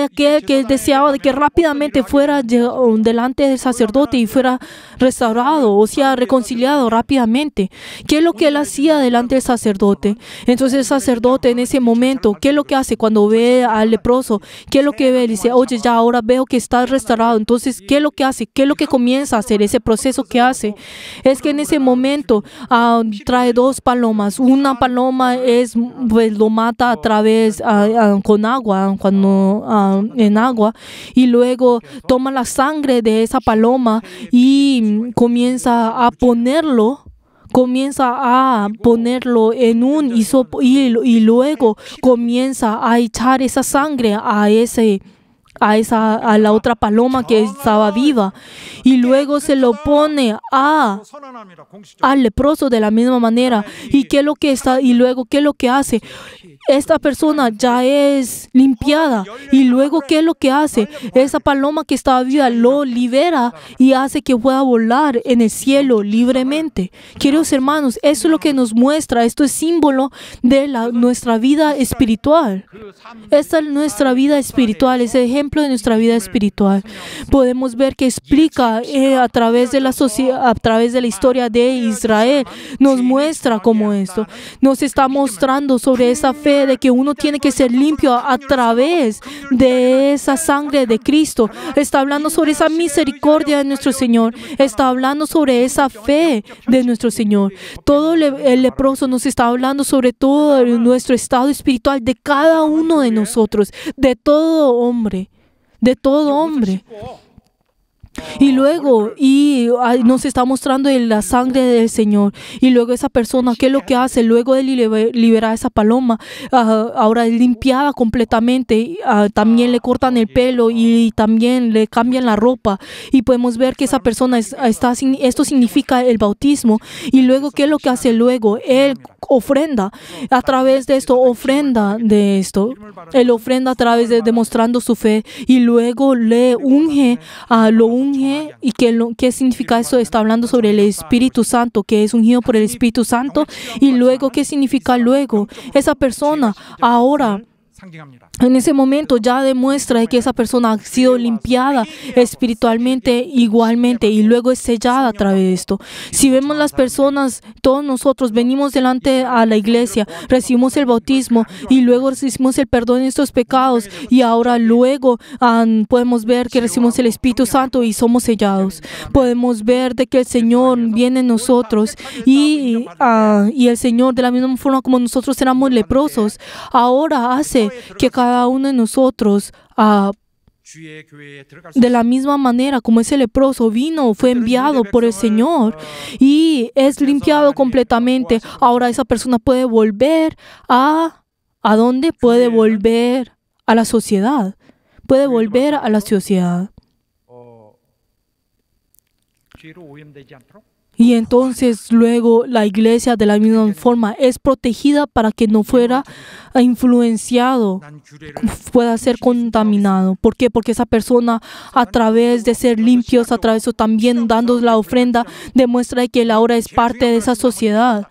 aquel que deseaba de que rápidamente fuera delante del sacerdote y fuera restaurado, o sea, reconciliado rápidamente. ¿Qué es lo que él hacía delante del sacerdote? Entonces el sacerdote en ese momento, ¿qué es lo que hace cuando ve al leproso? ¿Qué es lo que ve? Dice, oye, ya ahora veo que estás restaurado. Entonces, ¿qué es lo que hace? ¿Qué es lo que comienza a hacer? Ese proceso que hace es que en ese momento trae 2 palomas. Una paloma lo mata a través con agua, en agua, y luego toma la sangre de esa paloma y comienza a ponerlo en un hisopo, y luego comienza a echar esa sangre a a la otra paloma que estaba viva, y luego se lo pone al leproso de la misma manera. ¿Y qué es lo que está? Y luego, ¿qué es lo que hace? Esta persona ya es limpiada. Y luego, ¿qué es lo que hace? Esa paloma que estaba viva lo libera y hace que pueda volar en el cielo libremente. Queridos hermanos, eso es lo que nos muestra. Esto es símbolo de nuestra vida espiritual. Esta es nuestra vida espiritual, es el ejemplo de nuestra vida espiritual. Podemos ver que explica a través de la historia de Israel, nos muestra cómo esto nos está mostrando sobre esa fe de que uno tiene que ser limpio a través de esa sangre de Cristo. Está hablando sobre esa misericordia de nuestro Señor. Está hablando sobre esa fe de nuestro Señor. Todo el leproso nos está hablando sobre todo nuestro estado espiritual de cada uno de nosotros, de todo hombre. De todo hombre. Y luego nos está mostrando la sangre del Señor. Y luego esa persona, ¿qué es lo que hace? Luego de liberar a esa paloma, ahora es limpiada completamente. También le cortan el pelo y también le cambian la ropa. Y podemos ver que esa persona esto significa el bautismo. Y luego, ¿qué es lo que hace luego? Él ofrenda. A través de esto, ofrenda de esto. Él ofrenda a través de demostrando su fe. Y luego le unge, lo unge. ¿Y qué significa eso? Está hablando sobre el Espíritu Santo, que es ungido por el Espíritu Santo. Y luego, ¿qué significa luego? Esa persona ahora, en ese momento, ya demuestra que esa persona ha sido limpiada espiritualmente igualmente y luego es sellada a través de esto. Si vemos las personas, todos nosotros venimos delante a la iglesia, recibimos el bautismo y luego recibimos el perdón de nuestros pecados y ahora luego podemos ver que recibimos el Espíritu Santo y somos sellados. Podemos ver de que el Señor viene en nosotros y el Señor, de la misma forma como nosotros éramos leprosos, ahora hace que cada uno de nosotros, de la misma manera como ese leproso fue enviado por el Señor y es limpiado completamente. Ahora esa persona puede volver ¿a dónde? Puede volver a la sociedad. Puede volver a la sociedad. Y entonces luego la iglesia de la misma forma es protegida para que no fuera influenciado, pueda ser contaminado. ¿Por qué? Porque esa persona, a través de ser limpios, a través de también dando la ofrenda, demuestra que él ahora es parte de esa sociedad.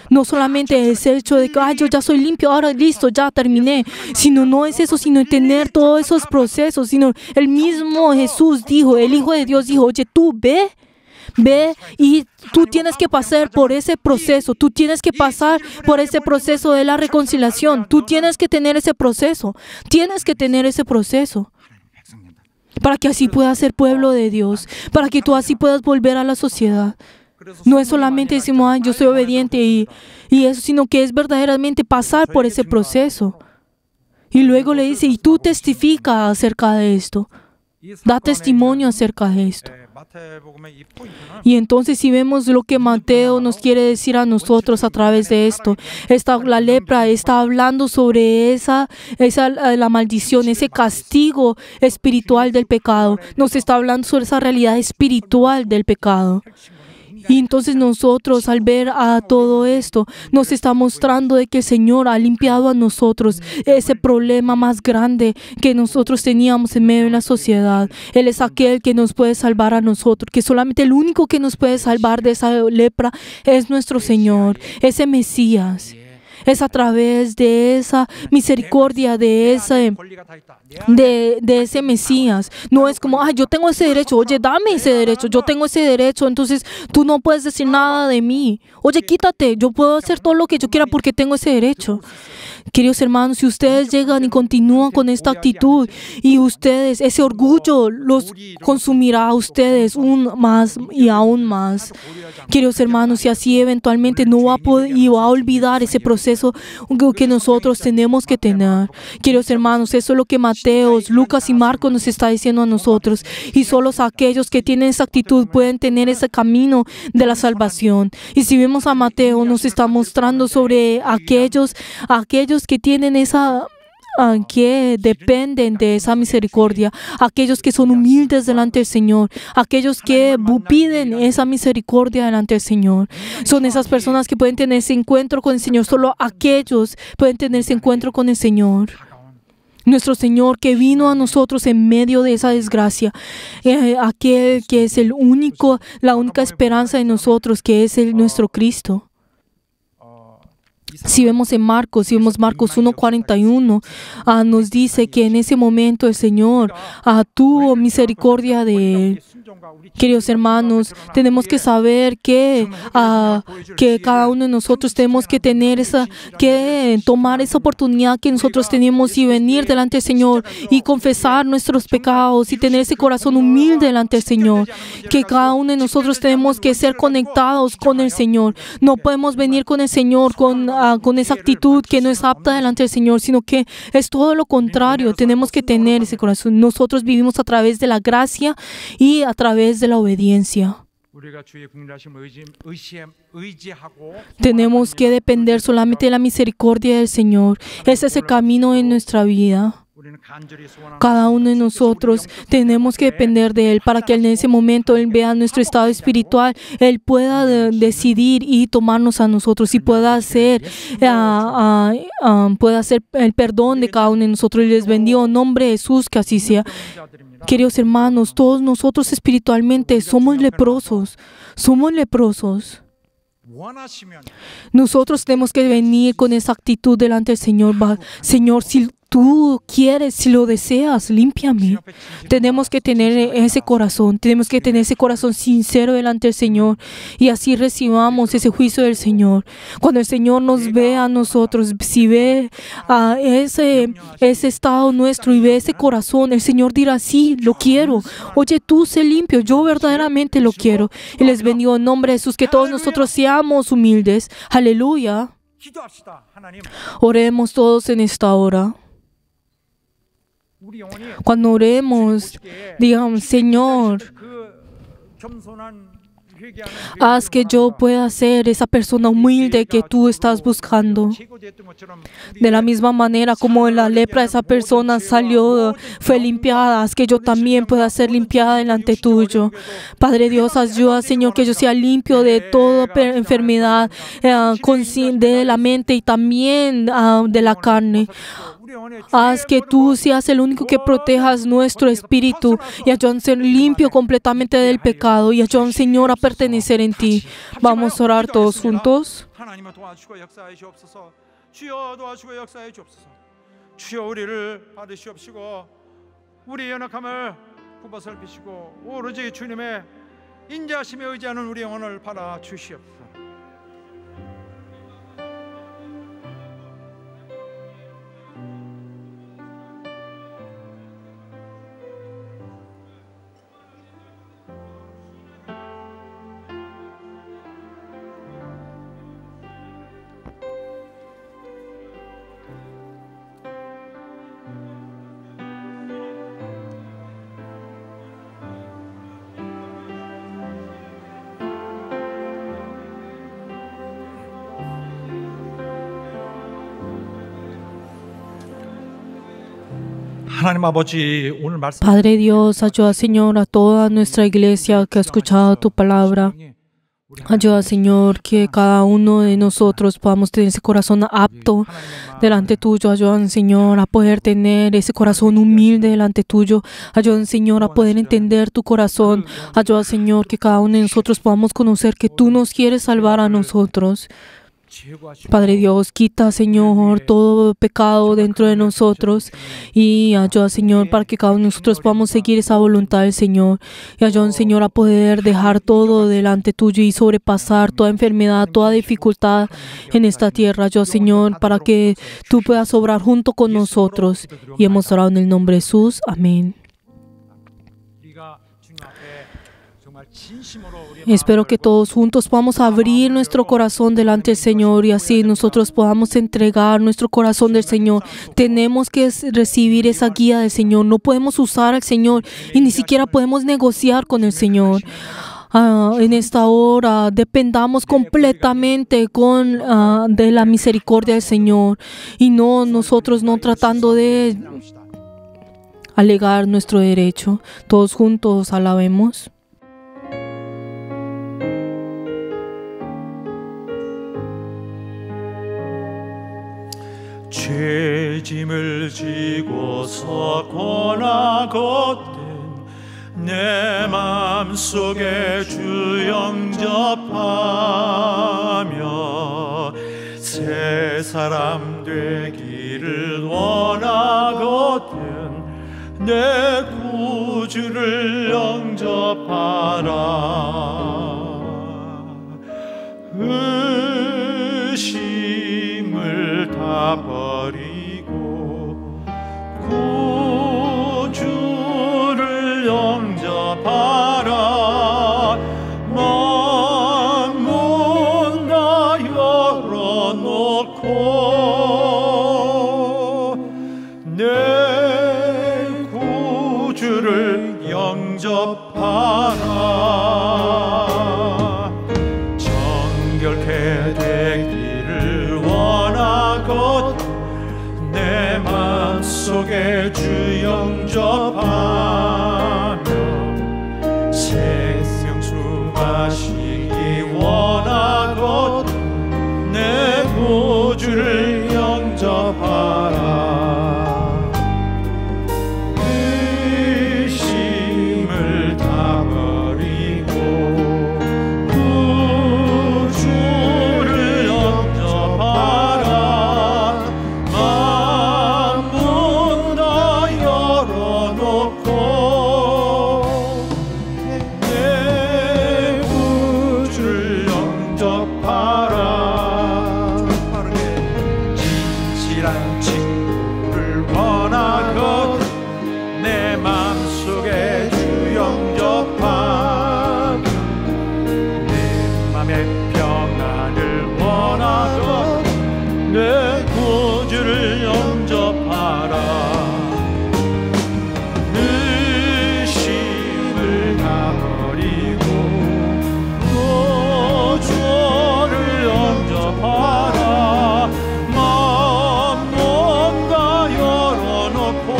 No solamente es el hecho de que yo ya soy limpio, ahora listo, ya terminé, sino no es eso, sino tener todos esos procesos, sino el mismo Jesús dijo, el Hijo de Dios dijo, oye, tú ve y tú tienes que pasar por ese proceso, tú tienes que pasar por ese proceso de la reconciliación, tú tienes que tener ese proceso, para que así puedas ser pueblo de Dios, para que tú así puedas volver a la sociedad. No es solamente decimos, yo soy obediente y eso, sino que es verdaderamente pasar por ese proceso. Y luego le dice, y tú testifica acerca de esto, da testimonio acerca de esto. Y entonces si vemos lo que Mateo nos quiere decir a nosotros a través de esto, la lepra está hablando sobre la maldición, ese castigo espiritual del pecado. Nos está hablando sobre esa realidad espiritual del pecado. Y entonces nosotros, al ver a todo esto, nos está mostrando de que el Señor ha limpiado a nosotros ese problema más grande que nosotros teníamos en medio de la sociedad. Él es aquel que nos puede salvar a nosotros, que solamente el único que nos puede salvar de esa lepra es nuestro Señor, ese Mesías. Es a través de esa misericordia, de ese Mesías. No es como, yo tengo ese derecho, oye, dame ese derecho, yo tengo ese derecho, entonces tú no puedes decir nada de mí. Oye, quítate, yo puedo hacer todo lo que yo quiera porque tengo ese derecho. Queridos hermanos, si ustedes llegan y continúan con esta actitud y ustedes, ese orgullo los consumirá a ustedes aún más y aún más. Queridos hermanos, y así eventualmente no va a poder y va a olvidar ese proceso que nosotros tenemos que tener. Queridos hermanos, eso es lo que Mateo, Lucas y Marcos nos está diciendo a nosotros. Y solo aquellos que tienen esa actitud pueden tener ese camino de la salvación. Y si vemos a Mateo, nos está mostrando sobre aquellos que tienen esa que dependen de esa misericordia, aquellos que son humildes delante del Señor, aquellos que piden esa misericordia delante del Señor. Son esas personas que pueden tener ese encuentro con el Señor. Solo aquellos pueden tener ese encuentro con el Señor. Nuestro Señor que vino a nosotros en medio de esa desgracia, aquel que es la única esperanza de nosotros, que es nuestro Cristo. Si vemos Marcos 1:41, nos dice que en ese momento el Señor tuvo misericordia de él. Queridos hermanos, tenemos que saber que cada uno de nosotros tenemos que tomar esa oportunidad que nosotros tenemos y venir delante del Señor y confesar nuestros pecados y tener ese corazón humilde delante del Señor. Que cada uno de nosotros tenemos que ser conectados con el Señor. No podemos venir con el Señor con esa actitud que no es apta delante del Señor, sino que es todo lo contrario. Tenemos que tener ese corazón. Nosotros vivimos a través de la gracia y a través de la obediencia. Tenemos que depender solamente de la misericordia del Señor. Ese es el camino en nuestra vida. Cada uno de nosotros tenemos que depender de Él para que en ese momento Él vea nuestro estado espiritual, Él pueda decidir y tomarnos a nosotros y pueda hacer el perdón de cada uno de nosotros. Y les bendigo en nombre de Jesús, que así sea. Queridos hermanos, todos nosotros espiritualmente somos leprosos. Nosotros tenemos que venir con esa actitud delante del Señor. Señor, si tú quieres, si lo deseas, límpiame. Tenemos que tener ese corazón sincero delante del Señor y así recibamos ese juicio del Señor. Cuando el Señor nos ve a nosotros, si ve ese estado nuestro y ve ese corazón, el Señor dirá: sí, lo quiero. Oye, tú sé limpio, yo verdaderamente lo quiero. Y les bendigo en nombre de Jesús, que todos nosotros seamos humildes. Aleluya. Oremos todos en esta hora. Cuando oremos, digamos: Señor, haz que yo pueda ser esa persona humilde que tú estás buscando. De la misma manera como la lepra de esa persona fue limpiada, haz que yo también pueda ser limpiada delante tuyo. Padre Dios, ayuda, Señor, que yo sea limpio de toda enfermedad de la mente y también de la carne. Haz que tú seas el único que protejas nuestro espíritu y ayúdanos a ser limpio completamente del pecado y ayúdanos, Señor, a pertenecer en ti. Vamos a orar todos juntos. Padre Dios, ayuda, Señor, a toda nuestra iglesia que ha escuchado tu palabra. Ayuda, Señor, que cada uno de nosotros podamos tener ese corazón apto delante tuyo. Ayuda, Señor, a poder tener ese corazón humilde delante tuyo. Ayuda, Señor, a poder entender tu corazón. Ayuda, Señor, que cada uno de nosotros podamos conocer que tú nos quieres salvar a nosotros. Padre Dios, quita, Señor, todo pecado dentro de nosotros y ayuda, Señor, para que cada uno de nosotros podamos seguir esa voluntad del Señor. Y ayuda, Señor, a poder dejar todo delante tuyo y sobrepasar toda enfermedad, toda dificultad en esta tierra. Ayuda, Señor, para que tú puedas obrar junto con nosotros. Y hemos orado en el nombre de Jesús. Amén. Espero que todos juntos podamos abrir nuestro corazón delante del Señor y así nosotros podamos entregar nuestro corazón del Señor. Tenemos que recibir esa guía del Señor. No podemos usar al Señor y ni siquiera podemos negociar con el Señor. en esta hora dependamos completamente de la misericordia del Señor y no nosotros no tratando de alegar nuestro derecho. Todos juntos alabemos. 죄짐을 지고서 권하거든 내 맘속에 주 영접하며 새 사람 되기를 원하거든 내 구주를 영접하라. 의심을 다 버리고 구주를 영접하라. 만문 다 열어놓고 내 구주를 영접하라. 정결케 되기를 원하거든 내 맘속에 주 영접하며 생명수 마시기 원하거든 내 구주를 영접하라. 의심을 다 버리고 구주를 영접하라. 만문 다 열어놓고 내 구주를 영접하라. 진실한 친구를 원하거든 내 맘속에 주 영접하며 내 맘의 평안을 원하거든 내 구주를 영접하라. 의심을 다 버리고 구주를 영접하라. 만문 다 열어놓고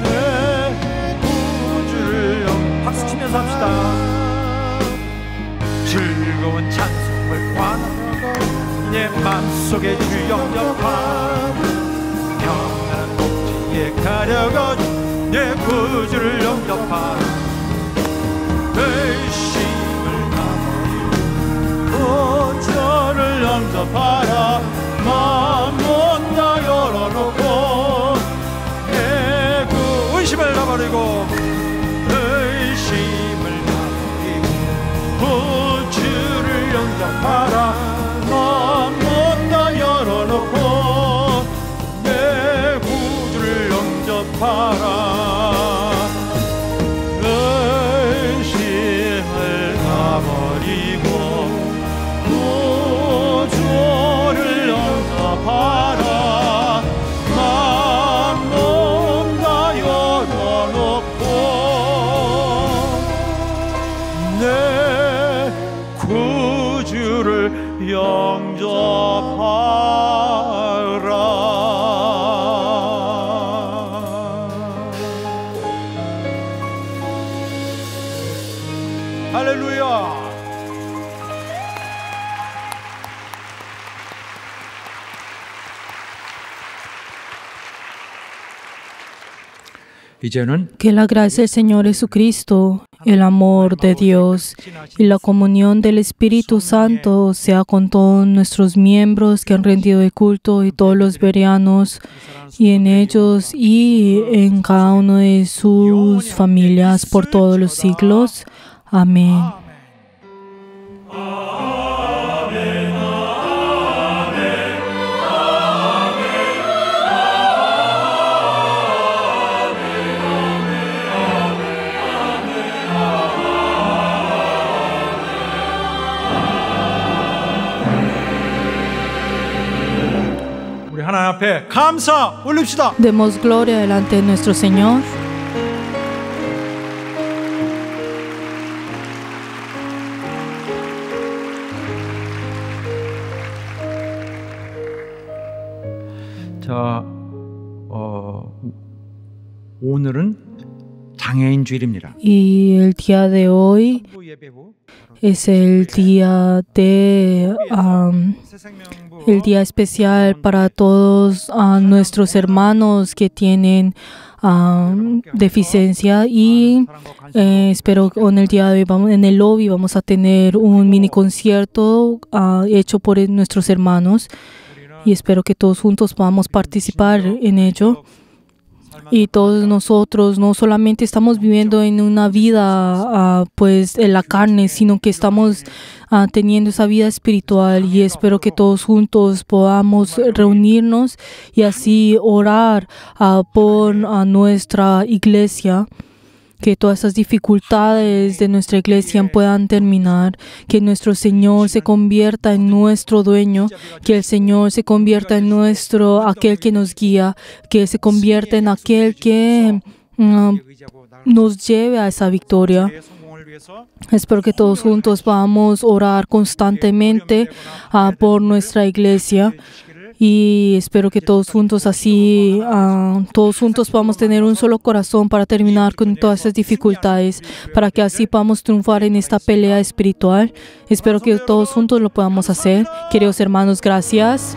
내 구주를 박수 치면서 합시다. 즐거운 찬송을 관하고 내 맘속에 주 영접하고 평안한 복지에 가려고 내 구주를 영접하라. 의심을 다 버리고 구주를 영접하라. 만문 다 열어놓고 내 의심을 다 버리고 의심을 다 버리고 구주를 영접하라. 만문 다 열어놓고 내 구주를 영접하라. 의심을 다 버리고 구주를 영접하라. 만문 다 열어놓고 내 구주를 영접하라. 할렐루야. 이제는 Que la gracia del Señor Jesucristo, el amor de Dios y la comunión del Espíritu Santo sea con todos nuestros miembros que han rendido el culto y todos los bereanos y en ellos y en cada uno de sus familias por todos los siglos. Amén. 우리 하나님 앞에 감사 올립시다. Demos gloria delante de nuestro Señor. 자, 오늘은 장애인 주일입니다. Y el día de hoy es el día de el día especial para todos nuestros hermanos que tienen deficiencia, y espero que en el día de hoy en el lobby vamos a tener un mini concierto hecho por nuestros hermanos, y espero que todos juntos podamos participar en ello. Y todos nosotros no solamente estamos viviendo en una vida pues en la carne, sino que estamos teniendo esa vida espiritual, y espero que todos juntos podamos reunirnos y así orar por nuestra iglesia, que todas esas dificultades de nuestra iglesia puedan terminar, que nuestro Señor se convierta en nuestro dueño, que el Señor se convierta en aquel que nos guía, que se convierta en aquel que nos lleve a esa victoria. Espero que todos juntos podamos orar constantemente por nuestra iglesia. Y espero que todos juntos así, todos juntos podamos tener un solo corazón para terminar con todas esas dificultades, para que así podamos triunfar en esta pelea espiritual. Espero que todos juntos lo podamos hacer. Queridos hermanos, gracias.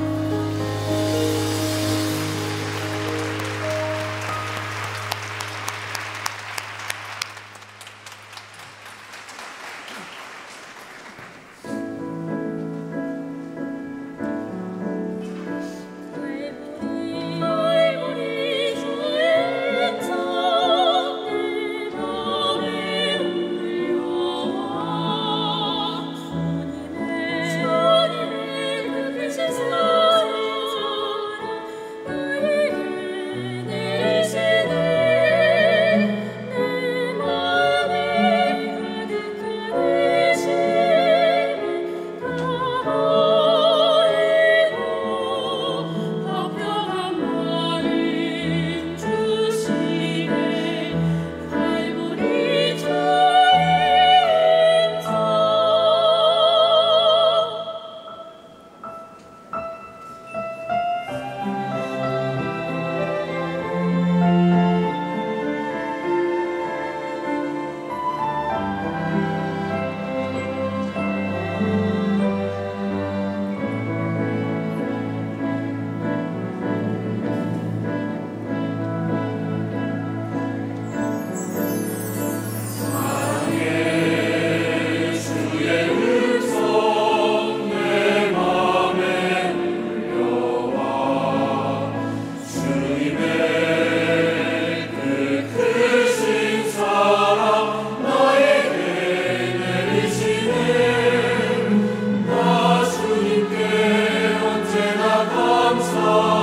감사